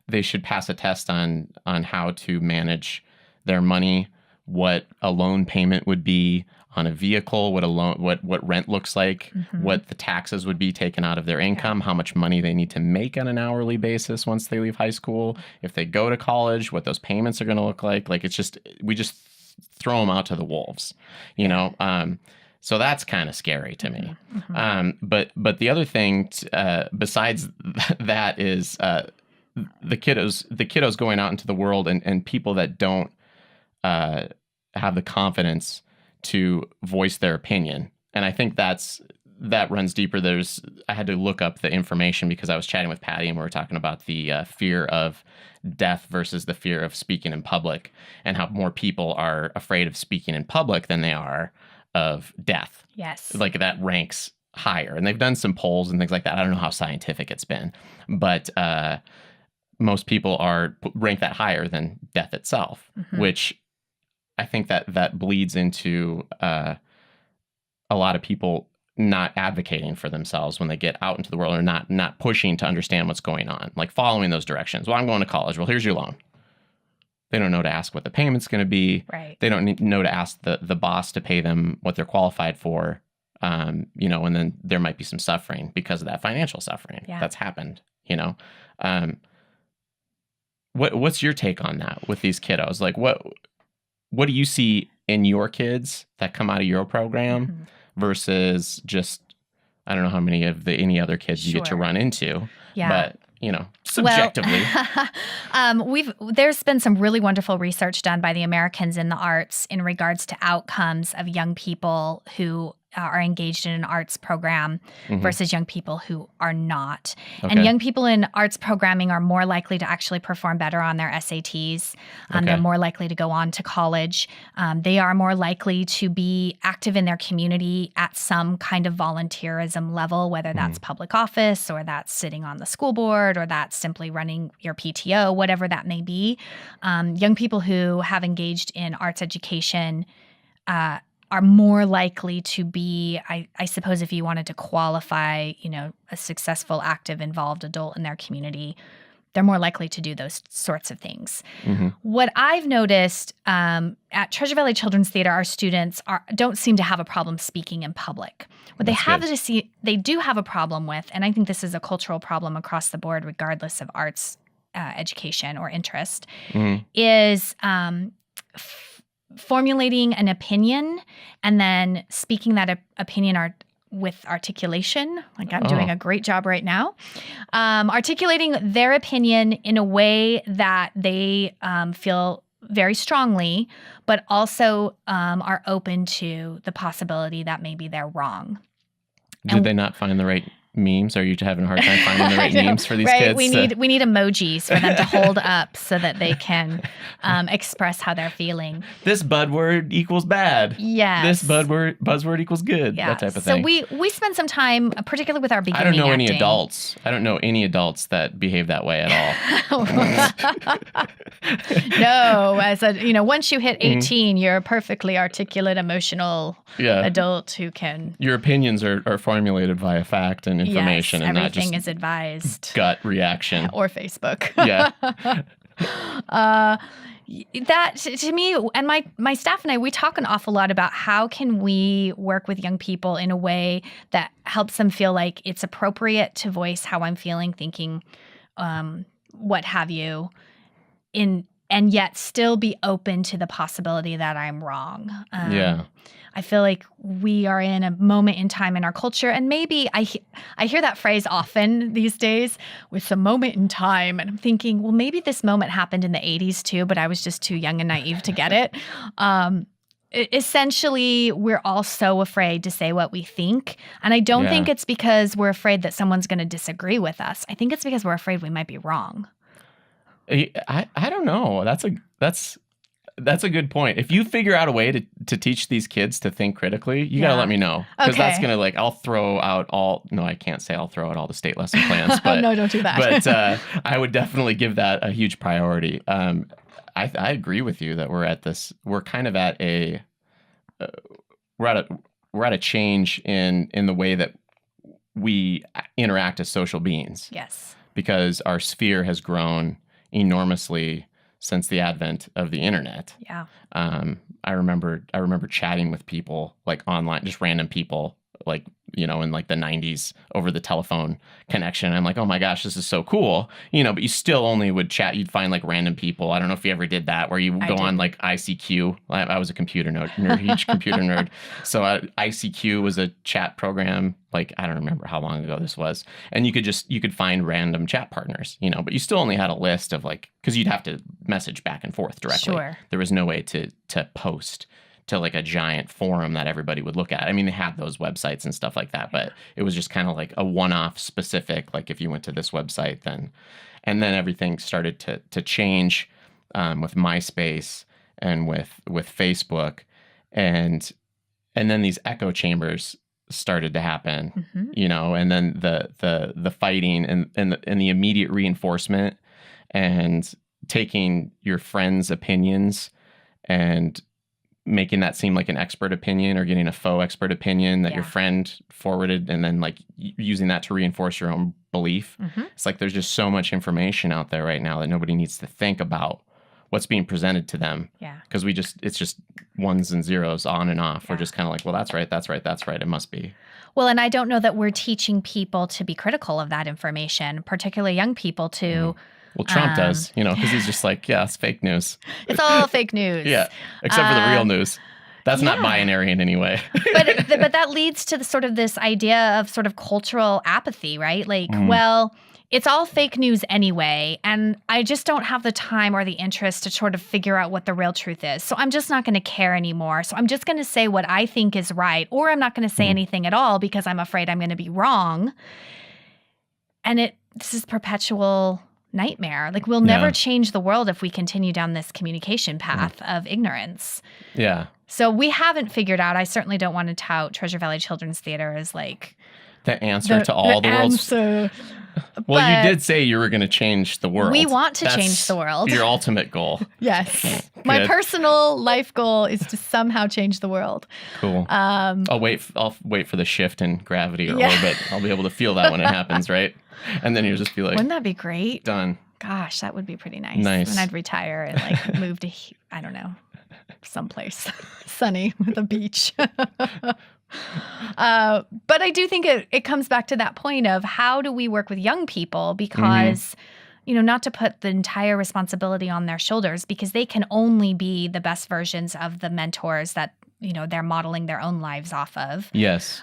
they should pass a test on how to manage their money, what a loan payment would be on a vehicle, what rent looks like, what the taxes would be taken out of their income, how much money they need to make on an hourly basis once they leave high school, if they go to college, what those payments are going to look like. Like we just throw them out to the wolves, so that's kind of scary to me. But the other thing besides that is the kiddos going out into the world and people that don't have the confidence to voice their opinion. And I think that runs deeper. I had to look up the information because I was chatting with Patty and we were talking about the fear of death versus the fear of speaking in public, and how more people are afraid of speaking in public than they are of death. Yes. Like that ranks higher. And they've done some polls and things like that. I don't know how scientific it's been, but most people rank that higher than death itself, which I think that bleeds into a lot of people not advocating for themselves when they get out into the world, or not pushing to understand what's going on, like following those directions. Well, I'm going to college. Well, here's your loan. They don't know to ask what the payment's going to be. Right. They don't know to ask the boss to pay them what they're qualified for. And then there might be some suffering because of that financial suffering that's happened. What's your take on that with these kiddos? Like what do you see in your kids that come out of your program versus just, I don't know how many of any other kids you get to run into, but subjectively. Well, there's been some really wonderful research done by the Americans in the arts in regards to outcomes of young people who are engaged in an arts program versus young people who are not. Okay. And young people in arts programming are more likely to actually perform better on their SATs. They're more likely to go on to college. They are more likely to be active in their community at some kind of volunteerism level, whether that's public office or that's sitting on the school board or that's simply running your PTO, whatever that may be. Young people who have engaged in arts education are more likely to be, I suppose, if you wanted to qualify, a successful, active, involved adult in their community, they're more likely to do those sorts of things. What I've noticed at Treasure Valley Children's Theater, our students don't seem to have a problem speaking in public. What they do have a problem with, and I think this is a cultural problem across the board, regardless of arts education or interest, is formulating an opinion and then speaking that opinion with articulation, like I'm doing a great job right now, articulating their opinion in a way that they feel very strongly, but also are open to the possibility that maybe they're wrong. Did they not find the right memes? Are you having a hard time finding the right memes for these kids? We need emojis for them to hold up so that they can express how they're feeling. This buzzword equals bad. Yes. This buzzword equals good. Yeah. That type of thing. So we spend some time, particularly with our beginning I don't know acting. any adults. I don't know any adults that behave that way at all. No, once you hit 18, you're a perfectly articulate, emotional adult who can. Your opinions are formulated via fact and information, and not just everything is advised. Gut reaction or Facebook. Yeah. That to me and my staff and I, we talk an awful lot about how can we work with young people in a way that helps them feel like it's appropriate to voice how I'm feeling, thinking, what have you, and yet still be open to the possibility that I'm wrong. I feel like we are in a moment in time in our culture, and maybe I hear that phrase often these days, with a moment in time, and I'm thinking, well, maybe this moment happened in the 80s too, but I was just too young and naive to get it. Essentially, we're all so afraid to say what we think, and I don't think it's because we're afraid that someone's going to disagree with us. I think it's because we're afraid we might be wrong. I don't know. That's a good point. If you figure out a way to teach these kids to think critically, you got to let me know. Because that's going to I'll throw out I can't say I'll throw out all the state lesson plans. But, no, don't do that. But I would definitely give that a huge priority. I agree with you that we're kind of at we're at a change in the way that we interact as social beings. Yes. Because our sphere has grown enormously since the advent of the internet. Yeah. I remember chatting with people online, just random people, in the 90s over the telephone connection. I'm like, oh my gosh, this is so cool. But you still only would chat. You'd find random people. I don't know if you ever did that, where you go on ICQ. I was a computer nerd, huge computer nerd. So ICQ was a chat program. I don't remember how long ago this was. And you could find random chat partners, but you still only had a list of because you'd have to message back and forth directly. Sure. There was no way to post to a giant forum that everybody would look at. I mean, they had those websites and stuff like that, but it was just kind of a one-off specific, if you went to this website, then everything started to change with MySpace and with Facebook, and then these echo chambers started to happen, and then the fighting and the immediate reinforcement and taking your friends' opinions and making that seem like an expert opinion, or getting a faux expert opinion that your friend forwarded, and then using that to reinforce your own belief. It's there's just so much information out there right now that nobody needs to think about what's being presented to them. Yeah. Because it's just ones and zeros on and off. Yeah. We're just kind of well, that's right. It must be. Well, and I don't know that we're teaching people to be critical of that information, particularly young people to... Well, Trump does, because he's just it's fake news. It's all fake news. Yeah, except for the real news. That's not binary in any way. but that leads to this idea of sort of cultural apathy, right? Well, it's all fake news anyway, and I just don't have the time or the interest to sort of figure out what the real truth is. So I'm just not going to care anymore. So I'm just going to say what I think is right, or I'm not going to say anything at all because I'm afraid I'm going to be wrong. And this is perpetual nightmare. We'll never change the world if we continue down this communication path of ignorance. Yeah. So we haven't figured out, I certainly don't want to tout Treasure Valley Children's Theater as the answer to all the world's... Well, you did say you were going to change the world. We want to change the world. Your ultimate goal. Yes. My personal life goal is to somehow change the world. Cool. I'll wait for the shift in gravity or orbit. I'll be able to feel that when it happens, right? And then you'll just be wouldn't that be great? Done. Gosh, that would be pretty nice. And I'd retire and move to, I don't know, someplace sunny with a beach. But I do think it comes back to that point of how do we work with young people, because not to put the entire responsibility on their shoulders, because they can only be the best versions of the mentors that, they're modeling their own lives off of. Yes.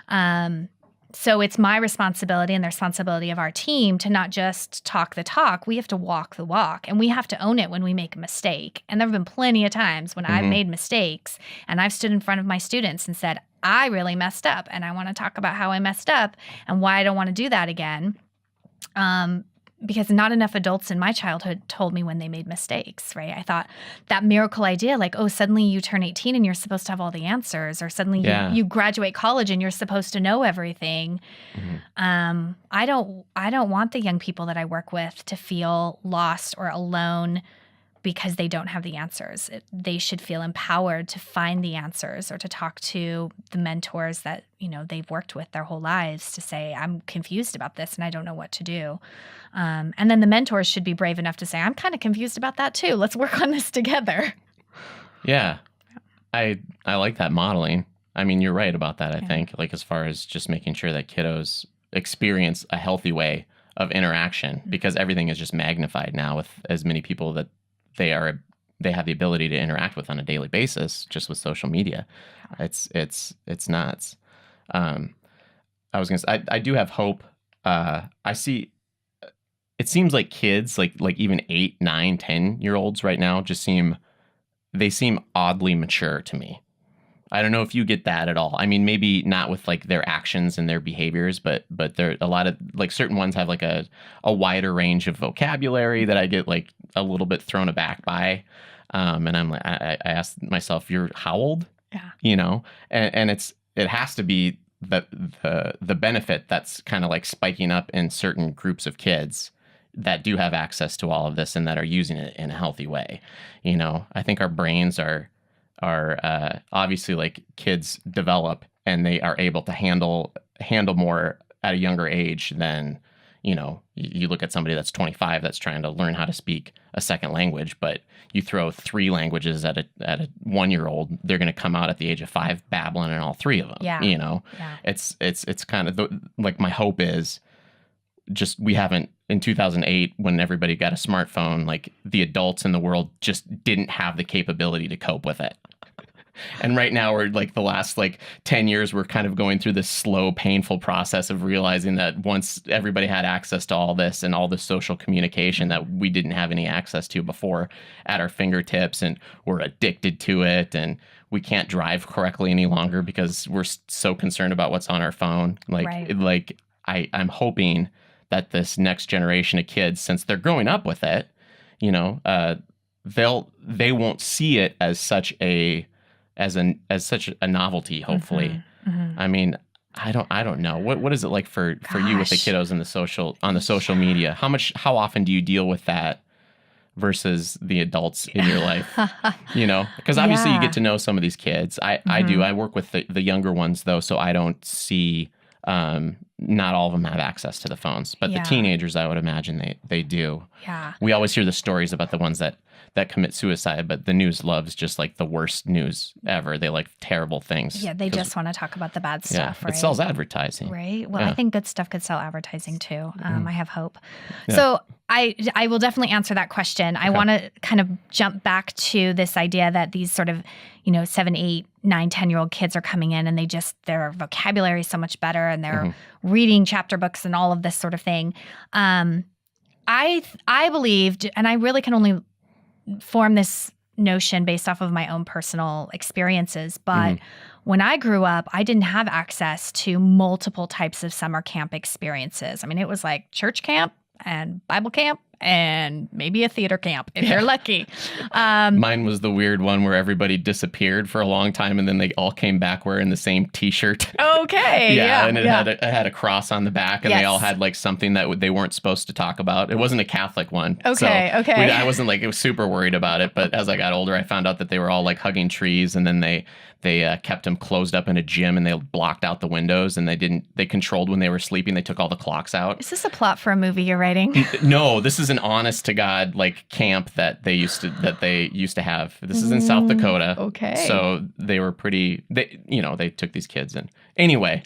So it's my responsibility and the responsibility of our team to not just talk the talk. We have to walk the walk, and we have to own it when we make a mistake. And there have been plenty of times when I've made mistakes and I've stood in front of my students and said, I really messed up, and I want to talk about how I messed up and why I don't want to do that again. Because not enough adults in my childhood told me when they made mistakes, right? I thought that miracle idea, like, oh, suddenly you turn 18 and you're supposed to have all the answers, or suddenly you graduate college and you're supposed to know everything. I don't want the young people that I work with to feel lost or alone because they don't have the answers. They should feel empowered to find the answers, or to talk to the mentors that, they've worked with their whole lives, to say, I'm confused about this and I don't know what to do. And then the mentors should be brave enough to say, I'm kind of confused about that too. Let's work on this together. Yeah. I like that modeling. I mean, you're right about that, I think, like as far as just making sure that kiddos experience a healthy way of interaction, because everything is just magnified now with as many people that they have the ability to interact with on a daily basis, just with social media. It's nuts. I was gonna say, I do have hope. I see. It seems like kids, like even 8, 9, 10-year-olds right now, seem oddly mature to me. I don't know if you get that at all. I mean, maybe not with like their actions and their behaviors, but there a lot of like certain ones have like a wider range of vocabulary that I get like a little bit thrown aback by. And I'm like, I asked myself, you're how old? Yeah. And it has to be the benefit that's kind of like spiking up in certain groups of kids that do have access to all of this and that are using it in a healthy way. I think our brains are obviously, like, kids develop and they are able to handle more at a younger age than, you look at somebody that's 25 that's trying to learn how to speak a second language, but you throw 3 languages at a 1-year-old, they're going to come out at the age of 5 babbling in all 3 of them. Yeah. It's kind of like, my hope is just, we haven't, in 2008, when everybody got a smartphone, like, the adults in the world just didn't have the capability to cope with it. And right now, we're like the last 10 years, we're kind of going through this slow, painful process of realizing that once everybody had access to all this and all this social communication that we didn't have any access to before at our fingertips, and we're addicted to it, and we can't drive correctly any longer because we're so concerned about what's on our phone. Right. I'm hoping that this next generation of kids, since they're growing up with it, they won't see it as such a novelty, hopefully. I mean, I don't know. What is it like for you with the kiddos on the social media? How often do you deal with that versus the adults in your life? Because obviously you get to know some of these kids. I do. I work with the younger ones though, so I don't see, not all of them have access to the phones, but the teenagers, I would imagine they do. Yeah. We always hear the stories about the ones that commit suicide, but the news loves just like the worst news ever. They like terrible things. Yeah, they just want to talk about the bad stuff, right? It sells advertising. Right. Well, I think good stuff could sell advertising too. I have hope. Yeah. So I will definitely answer that question. I want to kind of jump back to this idea that these sort of, 7, 8, 9, 10-year-old kids are coming in and their vocabulary is so much better and they're reading chapter books and all of this sort of thing. I believed, and I really can only form this notion based off of my own personal experiences, but when I grew up, I didn't have access to multiple types of summer camp experiences. I mean, it was like church camp and Bible camp and maybe a theater camp if you're lucky. Mine was the weird one where everybody disappeared for a long time and then they all came back wearing the same t-shirt. Okay. And it had a cross on the back, and they all had like something that they weren't supposed to talk about. It wasn't a Catholic one. Okay. I wasn't was super worried about it, but as I got older, I found out that they were all like hugging trees, and then they kept them closed up in a gym, and they blocked out the windows, and they controlled when they were sleeping. They took all the clocks out. Is this a plot for a movie you're writing? No, this is an honest to God like camp that they used to have. This is in South Dakota. Okay. So they were they took these kids, and Anyway,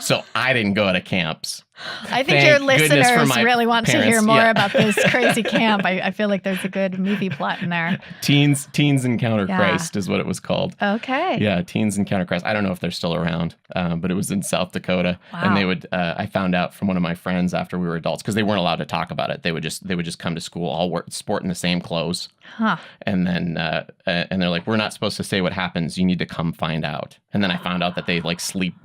so I didn't go to camps. I think Thank your goodness for listeners my really want to parents. hear more Yeah. about this crazy camp. I feel like there's a good movie plot in there. Teens Encounter Yeah. Christ is what it was called. Okay. Yeah, Teens Encounter Christ. I don't know if they're still around, but it was in South Dakota. Wow. And they would. I found out from one of my friends after we were adults, because they weren't allowed to talk about it. They would just come to school all sporting the same clothes. Huh. And then and they're like, we're not supposed to say what happens. You need to come find out. And then I found out that they would sleep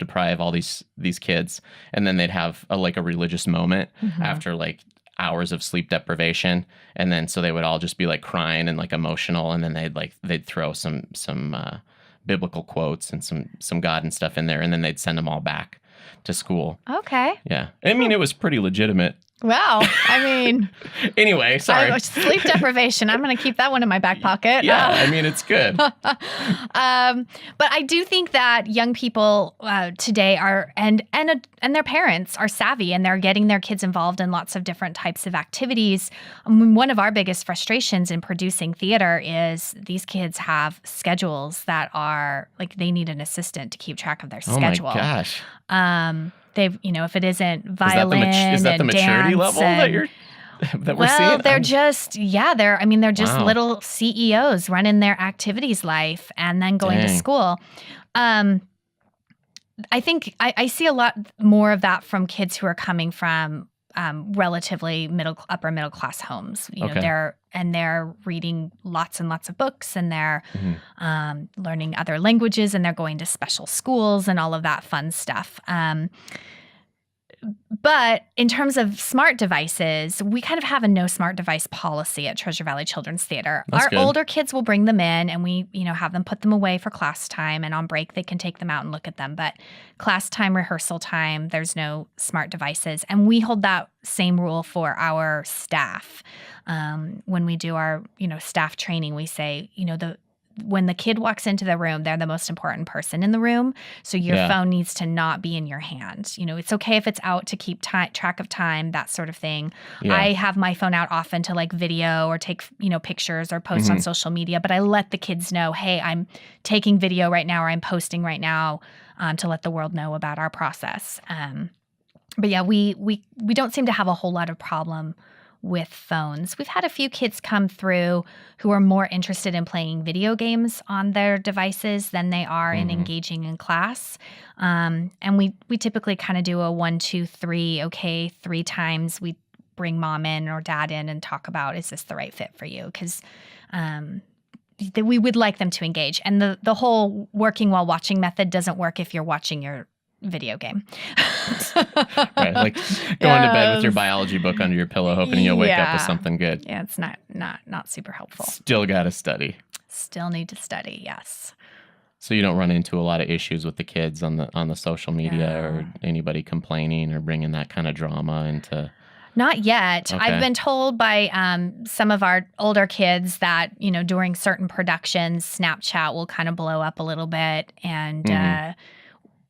deprive all these kids, and then they'd have a religious moment after like hours of sleep deprivation, and then so they would all just be like crying and like emotional, and then they'd throw some biblical quotes and some God and stuff in there, and then they'd send them all back to school. Okay. Yeah, I mean, it was pretty legitimate. Wow. I mean, Anyway, sorry. sleep deprivation. I'm going to keep that one in my back pocket. Yeah, I mean, it's good. But I do think that young people today are and their parents are savvy, and they're getting their kids involved in lots of different types of activities. One of our biggest frustrations in producing theater is these kids have schedules that are like they need an assistant to keep track of their schedule. Oh my gosh. They've, if it isn't violin is that the maturity level that we're seeing? Well, they're just Wow. little CEOs running their activities life and then going to Dang. school. I think I see a lot more of that from kids who are coming from relatively upper middle class homes. Okay. They're reading lots and lots of books, and they're learning other languages, and they're going to special schools and all of that fun stuff. But in terms of smart devices, we kind of have a no smart device policy at Treasure Valley Children's Theater. That's Our good. older kids will bring them in, and we, have them put them away for class time, and on break they can take them out and look at them. But class time, rehearsal time, there's no smart devices. And we hold that same rule for our staff. When we do our, staff training, we say, when the kid walks into the room, they're the most important person in the room. So your Yeah. phone needs to not be in your hand. It's okay if it's out to keep track of time, that sort of thing. Yeah. I have my phone out often to like video or take, pictures or post on social media, but I let the kids know, hey, I'm taking video right now, or I'm posting right now, to let the world know about our process. But yeah, we don't seem to have a whole lot of problem with phones. We've had a few kids come through who are more interested in playing video games on their devices than they are in engaging in class. And we typically kind of do a 1, 2, 3. Okay, 3 times we bring mom in or dad in and talk about, is this the right fit for you? Because we would like them to engage. And the whole working while watching method doesn't work if you're watching your video game. Right, like going to bed with your biology book under your pillow, hoping you'll wake up with Yeah. something good. Yeah, it's not super helpful. Still got to study. Still need to study, yes. So you don't run into a lot of issues with the kids on the social media or anybody complaining or bringing that kind of drama into. Not yet. Okay. I've been told by some of our older kids that, during certain productions, Snapchat will kind of blow up a little bit. And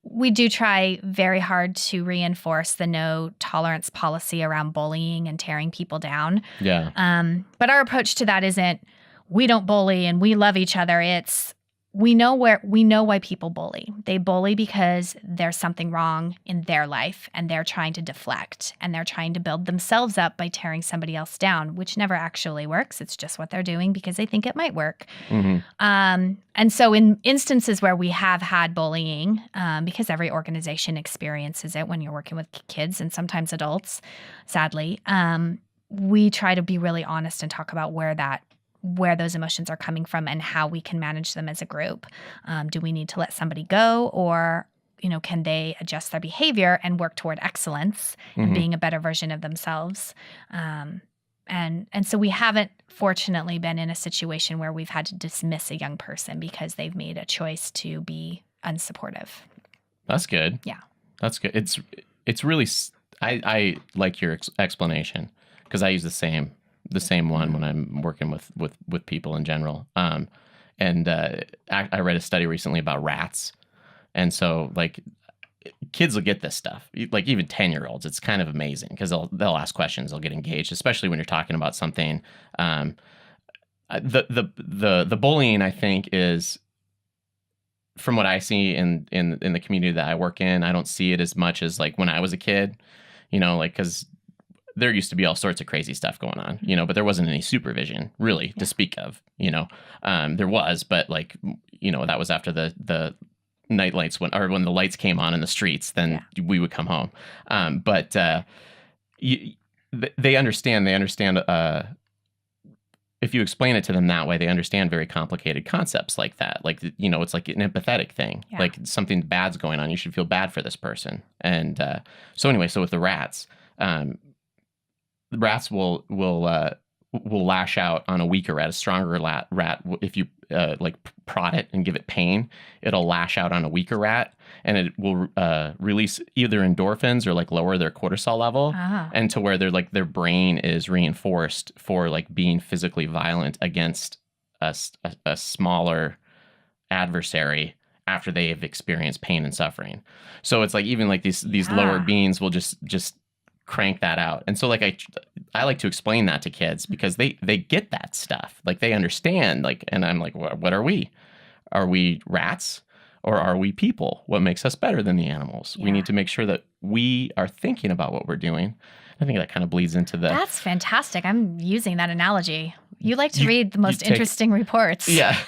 we do try very hard to reinforce the no tolerance policy around bullying and tearing people down. Yeah. But our approach to that isn't, we don't bully and we love each other. It's, we know why people bully. They bully because there's something wrong in their life, and they're trying to deflect, and they're trying to build themselves up by tearing somebody else down, which never actually works. It's just what they're doing because they think it might work. And so in instances where we have had bullying, because every organization experiences it when you're working with kids and sometimes adults, sadly, we try to be really honest and talk about where those emotions are coming from and how we can manage them as a group. Do we need to let somebody go, or, can they adjust their behavior and work toward excellence and being a better version of themselves? And so we haven't, fortunately, been in a situation where we've had to dismiss a young person because they've made a choice to be unsupportive. That's good. Yeah. That's good. It's really, I like your explanation, because I use the same one when I'm working with people in general. I read a study recently about rats. And so like kids will get this stuff, like even 10-year-olds. It's kind of amazing because they'll ask questions, they'll get engaged, especially when you're talking about something. The bullying, I think, is from what I see in the community that I work in, I don't see it as much as like when I was a kid, like because there used to be all sorts of crazy stuff going on, but there wasn't any supervision really to speak of, there was, but like, that was after the night lights when the lights came on in the streets, then we would come home. But they understand, if you explain it to them that way, they understand very complicated concepts like that. Like, it's like an empathetic thing, like something bad's going on. You should feel bad for this person. And so with the rats, the rats will lash out on a weaker rat. A stronger rat, if you like prod it and give it pain, it'll lash out on a weaker rat, and it will release either endorphins or like lower their cortisol level, and to where their brain is reinforced for like being physically violent against a smaller adversary after they have experienced pain and suffering. So it's like even like these lower beings will just crank that out. And so like I like to explain that to kids because they get that stuff. Like they understand, like, and I'm like, what are we? Are we rats or are we people? What makes us better than the animals? We need to make sure that we are thinking about what we're doing. I think that kind of bleeds into the... That's fantastic. I'm using that analogy. You like to read the most interesting reports. Yeah.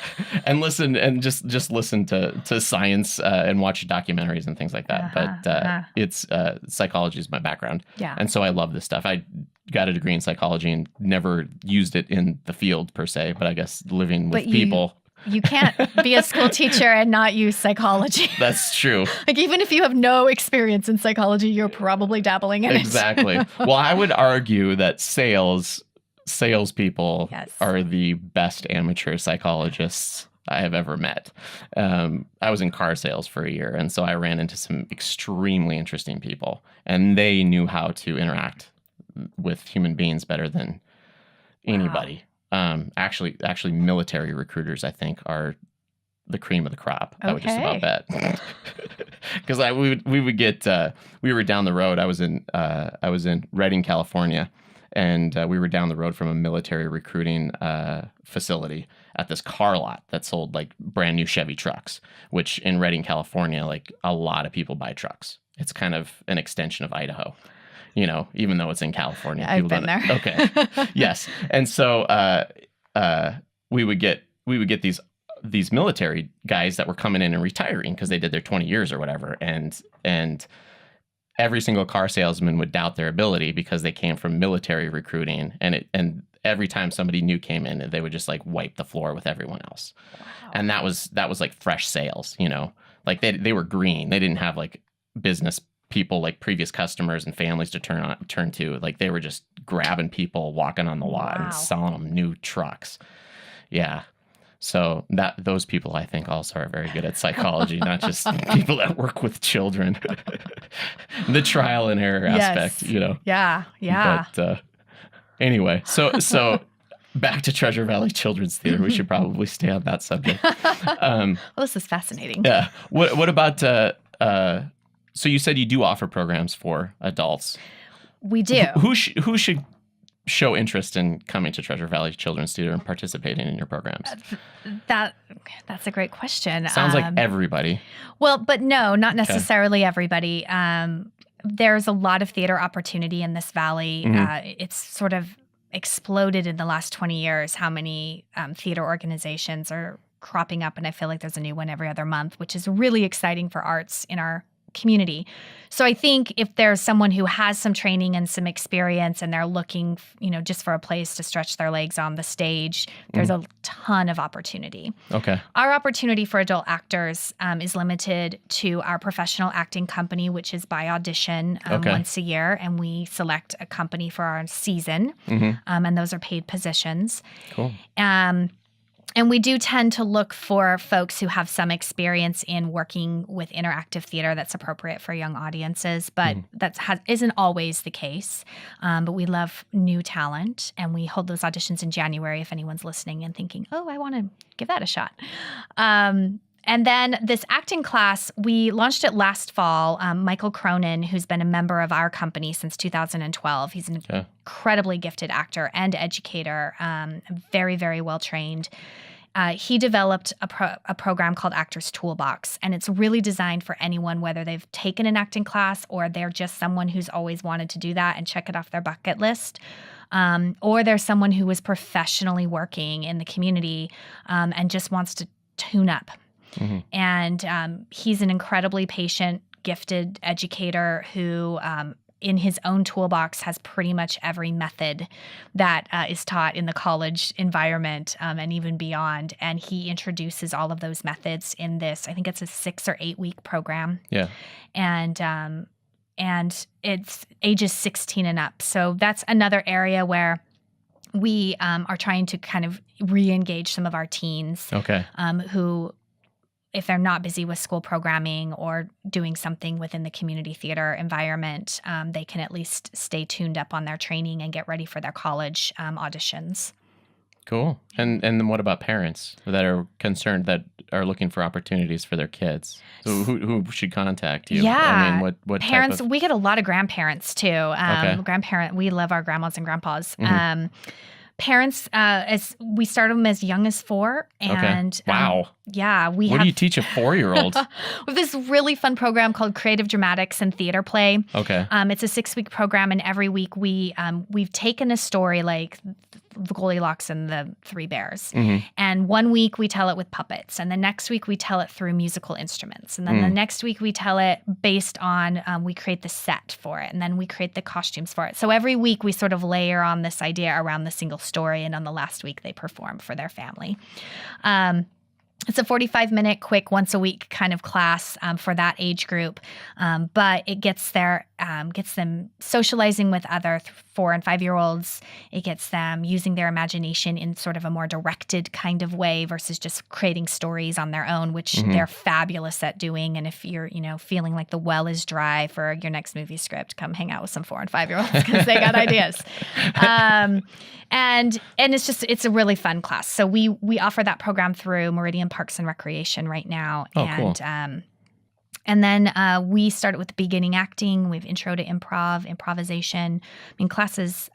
And listen, and just listen to science and watch documentaries and things like that. But it's psychology is my background. Yeah. And so I love this stuff. I got a degree in psychology and never used it in the field per se, but I guess living with people... You can't be a school teacher and not use psychology. That's true. Like even if you have no experience in psychology, you're probably dabbling in it. Exactly. Well, I would argue that salespeople are the best amateur psychologists I have ever met. I was in car sales for a year, and so I ran into some extremely interesting people, and they knew how to interact with human beings better than anybody. Wow. Actually, military recruiters, I think, are the cream of the crop. Okay. I would just about bet. Because we were down the road. I was in Redding, California, and we were down the road from a military recruiting facility at this car lot that sold like brand new Chevy trucks, which in Redding, California, like a lot of people buy trucks. It's kind of an extension of Idaho. Even though it's in California. I've been there. Okay. Yes. And so we would get these military guys that were coming in and retiring because they did their 20 years or whatever. And every single car salesman would doubt their ability because they came from military recruiting. And every time somebody new came in, they would just like wipe the floor with everyone else. Wow. And that was like fresh sales, like they were green. They didn't have like business people like previous customers and families to turn to. Like they were just grabbing people walking on the lot and selling them new trucks. Yeah. So those people I think also are very good at psychology, not just people that work with children. The trial and error aspect, Yeah. But anyway, so back to Treasure Valley Children's Theater. We should probably stay on that subject. Well, this is fascinating. Yeah. What about so you said you do offer programs for adults. We do. Who should show interest in coming to Treasure Valley Children's Theater and participating in your programs? That's a great question. Sounds like everybody. Well, but no, not necessarily everybody. There's a lot of theater opportunity in this valley. Mm-hmm. It's sort of exploded in the last 20 years how many theater organizations are cropping up, and I feel like there's a new one every other month, which is really exciting for arts in our community. So I think if there's someone who has some training and some experience and they're looking, just for a place to stretch their legs on the stage, there's a ton of opportunity. Okay. Our opportunity for adult actors is limited to our professional acting company, which is by audition once a year, and we select a company for our season, and those are paid positions. Cool. And we do tend to look for folks who have some experience in working with interactive theater that's appropriate for young audiences, but isn't always the case. But we love new talent, and we hold those auditions in January if anyone's listening and thinking, oh, I want to give that a shot. And then this acting class, we launched it last fall. Michael Cronin, who's been a member of our company since 2012, he's an incredibly gifted actor and educator, very, very well trained. he developed a program called Actors Toolbox, and it's really designed for anyone, whether they've taken an acting class or they're just someone who's always wanted to do that and check it off their bucket list. Or they're someone who is professionally working in the community and just wants to tune up. Mm-hmm. And he's an incredibly patient, gifted educator who in his own toolbox has pretty much every method that is taught in the college environment and even beyond. And he introduces all of those methods in this. I think it's a 6 or 8 week program. Yeah. And it's ages 16 and up. So that's another area where we are trying to kind of re-engage some of our teens who, if they're not busy with school programming or doing something within the community theater environment, they can at least stay tuned up on their training and get ready for their college auditions. Cool. And then what about parents that are concerned, that are looking for opportunities for their kids? So who should contact you? Yeah. I mean, what parents? type of... We get a lot of grandparents too. We love our grandmas and grandpas. Mm-hmm. Parents, as we start them as young as 4, and wow, what do you teach a 4-year-old? With this really fun program called Creative Dramatics and Theater Play. Okay, it's a 6-week program, and every week we've taken a story like the Goldilocks and the 3 Bears, and one week we tell it with puppets, and the next week we tell it through musical instruments, and then the next week we tell it based on we create the set for it, and then we create the costumes for it. So every week we sort of layer on this idea around the single story, and on the last week they perform for their family. It's a 45-minute, quick, once-a-week kind of class for that age group, but it gets them socializing with other 4- and 5-year-olds. It gets them using their imagination in sort of a more directed kind of way versus just creating stories on their own, which they're fabulous at doing. And if you're, feeling like the well is dry for your next movie script, come hang out with some 4- and 5-year-olds because they got ideas. And it's a really fun class. So we offer that program through Meridian Parks and Recreation right now. Cool. And then we started with beginning acting. We have intro to improvisation, classes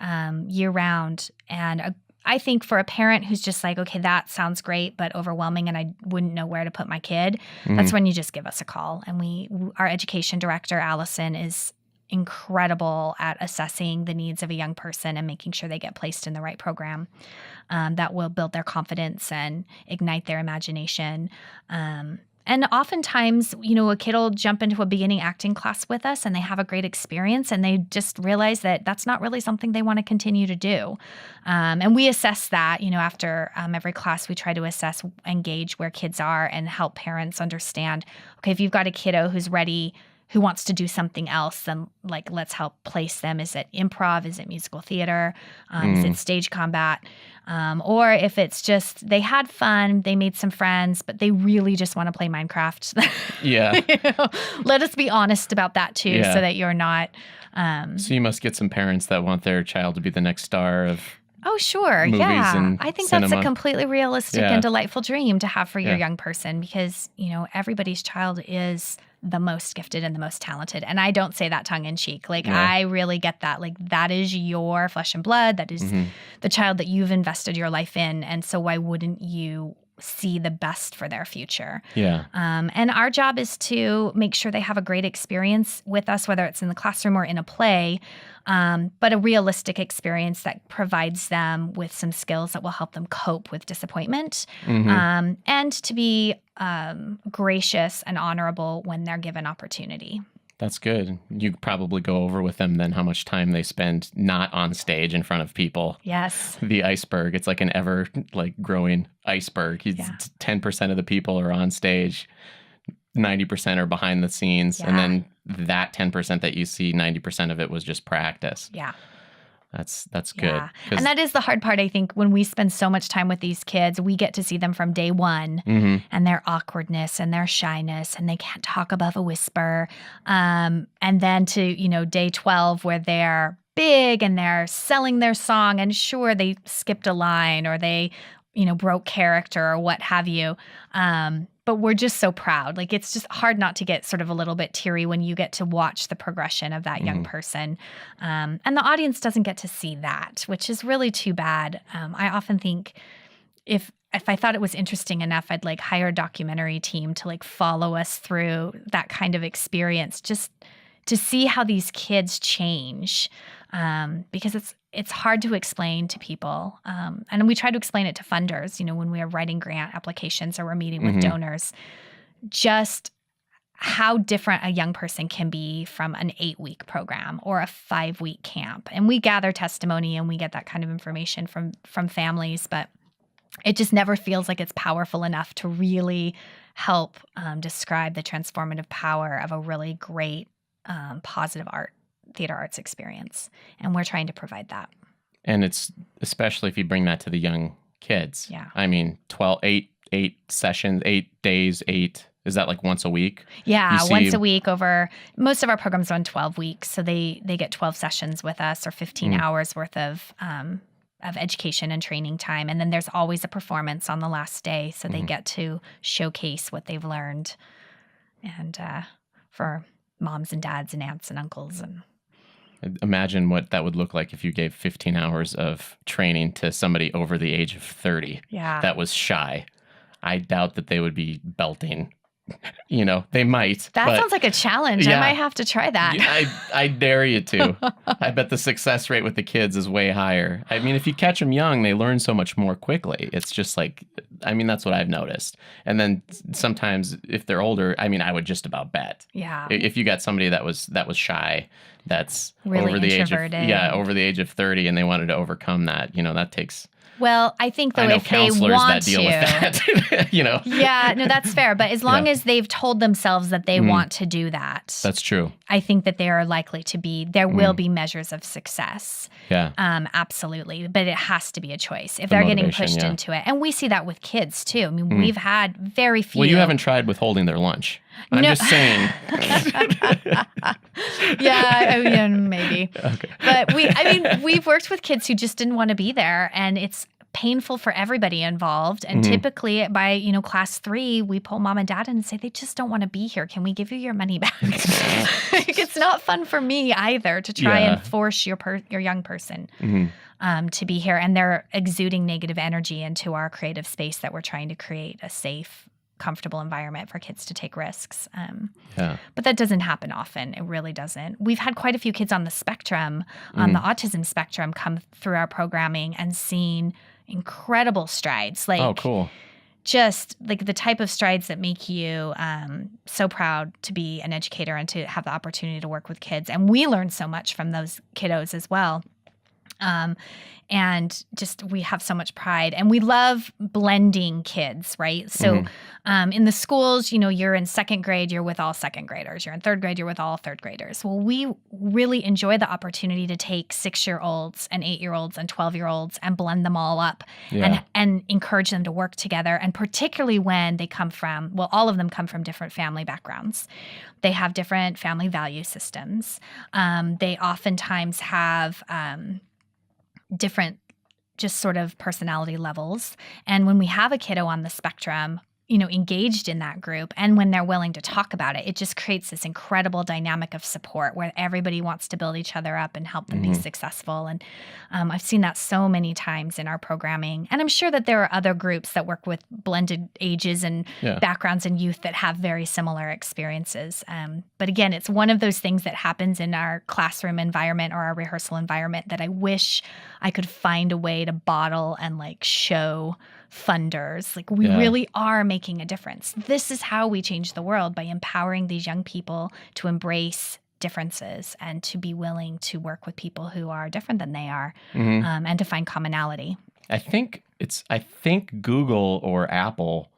year round. And I think for a parent who's just like, okay, that sounds great, but overwhelming, and I wouldn't know where to put my kid, that's when you just give us a call. And our education director, Allison, is incredible at assessing the needs of a young person and making sure they get placed in the right program that will build their confidence and ignite their imagination. And oftentimes, a kid will jump into a beginning acting class with us and they have a great experience and they just realize that that's not really something they want to continue to do. And we assess that, after every class, we try to assess and gauge where kids are and help parents understand, okay, if you've got a kiddo who's ready, who wants to do something else, then let's help place them. Is it improv? Is it musical theater? Is it stage combat? Or if it's just they had fun, they made some friends, but they really just want to play Minecraft. Yeah. Let us be honest about that too, so that you're not. So you must get some parents that want their child to be the next star of. Oh, sure. Movies and I think cinema. That's a completely realistic and delightful dream to have for your young person because, everybody's child is the most gifted and the most talented. And I don't say that tongue in cheek. I really get that. That is your flesh and blood. That is the child that you've invested your life in. And so why wouldn't you see the best for their future? Yeah. And our job is to make sure they have a great experience with us, whether it's in the classroom or in a play, but a realistic experience that provides them with some skills that will help them cope with disappointment, and to be gracious and honorable when they're given opportunity. That's good. You probably go over with them then how much time they spend not on stage in front of people. Yes. The iceberg. It's like an ever growing iceberg. 10% of the people are on stage, 90% are behind the scenes, and then that 10% that you see, 90% of it was just practice. Yeah. That's good. Yeah. And that is the hard part, I think, when we spend so much time with these kids, we get to see them from day one and their awkwardness and their shyness and they can't talk above a whisper. And then to, day 12 where they're big and they're selling their song and sure, they skipped a line or they, broke character or what have you. But we're just so proud. It's just hard not to get sort of a little bit teary when you get to watch the progression of that young person. And the audience doesn't get to see that, which is really too bad. I often think if if I thought it was interesting enough, I'd like hire a documentary team to like follow us through that kind of experience, just to see how these kids change, because it's hard to explain to people. And we try to explain it to funders, when we are writing grant applications or we're meeting with donors, just how different a young person can be from an 8-week program or a 5-week camp. And we gather testimony and we get that kind of information from families, but it just never feels like it's powerful enough to really help describe the transformative power of a really great, positive theater arts experience. And we're trying to provide that. And it's especially if you bring that to the young kids. Yeah. I mean, 8 sessions, 8 days, is that like once a week? Yeah, once a week over, most of our programs run 12 weeks. So they get 12 sessions with us, or 15 hours worth of education and training time. And then there's always a performance on the last day. So they get to showcase what they've learned, and for moms and dads and aunts and uncles. And imagine what that would look like if you gave 15 hours of training to somebody over the age of 30 that was shy. I doubt that they would be belting. They might. That sounds like a challenge. Yeah. I might have to try that. I dare you to. I bet the success rate with the kids is way higher. I mean, if you catch them young, they learn so much more quickly. It's just like, that's what I've noticed. And then sometimes if they're older, I would just about bet. Yeah. If you got somebody that was shy, that's really over the age of 30, and they wanted to overcome that, that takes. Well, I think though, if they want to, with that, Yeah, no, that's fair. But as long as they've told themselves that they want to do that, that's true. I think that they are likely to be. There will be measures of success. Yeah, absolutely. But it has to be a choice if they're getting pushed into it, and we see that with kids too. I mean, we've had very few. Well, you haven't tried withholding their lunch. I'm just saying. Yeah, maybe. Okay. But we've worked with kids who just didn't want to be there, and it's painful for everybody involved. And typically by, class 3, we pull mom and dad in and say, they just don't want to be here. Can we give you your money back? It's not fun for me either to try and force your young person to be here. And they're exuding negative energy into our creative space that we're trying to create a safe, comfortable environment for kids to take risks. But that doesn't happen often. It really doesn't. We've had quite a few kids on the spectrum, on the autism spectrum, come through our programming and seen incredible strides. Like, oh, cool. Just like the type of strides that make you so proud to be an educator and to have the opportunity to work with kids. And we learn so much from those kiddos as well. And just we have so much pride, and we love blending kids, right? So in the schools, you're in 2nd grade, you're with all 2nd graders. You're in 3rd grade, you're with all 3rd graders. Well, we really enjoy the opportunity to take 6-year-olds and 8-year-olds and 12-year-olds and blend them all up and encourage them to work together. And particularly when they come from, all of them come from different family backgrounds. They have different family value systems. They oftentimes have different just sort of personality levels. And when we have a kiddo on the spectrum, engaged in that group, and when they're willing to talk about it, it just creates this incredible dynamic of support where everybody wants to build each other up and help them be successful. And I've seen that so many times in our programming. And I'm sure that there are other groups that work with blended ages and backgrounds and youth that have very similar experiences. But again, it's one of those things that happens in our classroom environment or our rehearsal environment that I wish I could find a way to bottle and show funders. We really are making a difference. This is how we change the world, by empowering these young people to embrace differences and to be willing to work with people who are different than they are, and to find commonality. I think Google or Apple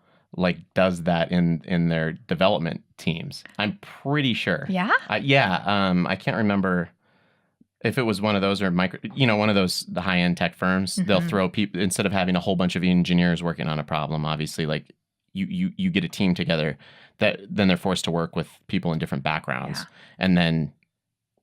does that in their development teams. I'm pretty sure. Yeah? I can't remember if it was one of those or one of those, the high-end tech firms. They'll throw people, instead of having a whole bunch of engineers working on a problem, obviously, you get a team together that then they're forced to work with people in different backgrounds. And then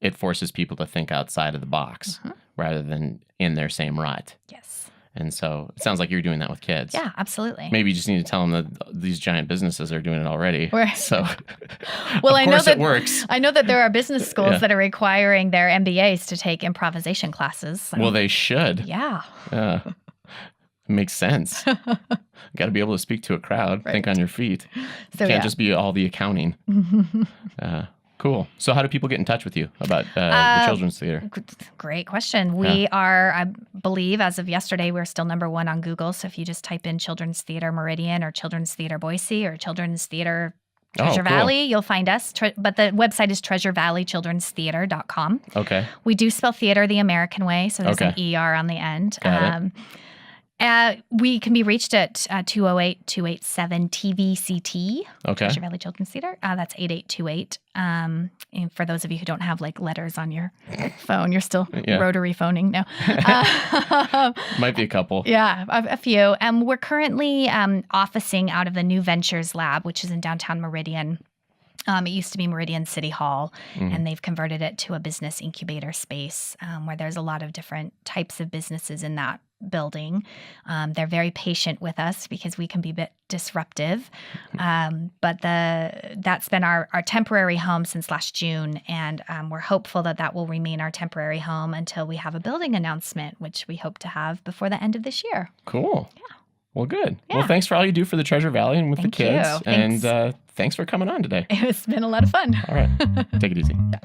it forces people to think outside of the box rather than in their same rut. Yes. And so it sounds like you're doing that with kids. Yeah, absolutely. Maybe you just need to tell them that these giant businesses are doing it already. So, I know that it works. I know that there are business schools that are requiring their MBAs to take improvisation classes. So. Well, they should. Yeah. Makes sense. Got to be able to speak to a crowd, Right. think on your feet. So, Can't just be all the accounting. Cool. So how do people get in touch with you about the Children's Theater? Great question. We are, I believe, as of yesterday, we're still #1 on Google. So if you just type in Children's Theater Meridian or Children's Theater Boise or Children's Theater Treasure Valley, you'll find us. But the website is treasurevalleychildrenstheater.com. Okay. We do spell theater the American way, so there's an ER on the end. Got it. We can be reached at 208-287-TVCT, Okay. Treasure Valley Children's Theater. That's 8828. And for those of you who don't have like letters on your phone, you're still rotary phoning. No. Might be a couple. Yeah, a few. We're currently officing out of the New Ventures Lab, which is in downtown Meridian. It used to be Meridian City Hall, and they've converted it to a business incubator space where there's a lot of different types of businesses in that building. They're very patient with us because we can be a bit disruptive. But that's been our temporary home since last June, and we're hopeful that will remain our temporary home until we have a building announcement, which we hope to have before the end of this year. Cool. Yeah. Well, good. Yeah. Well, thanks for all you do for the Treasure Valley and with Thank the kids. you. Thanks. And thanks for coming on today. It's been a lot of fun. All right. Take it easy. Yeah.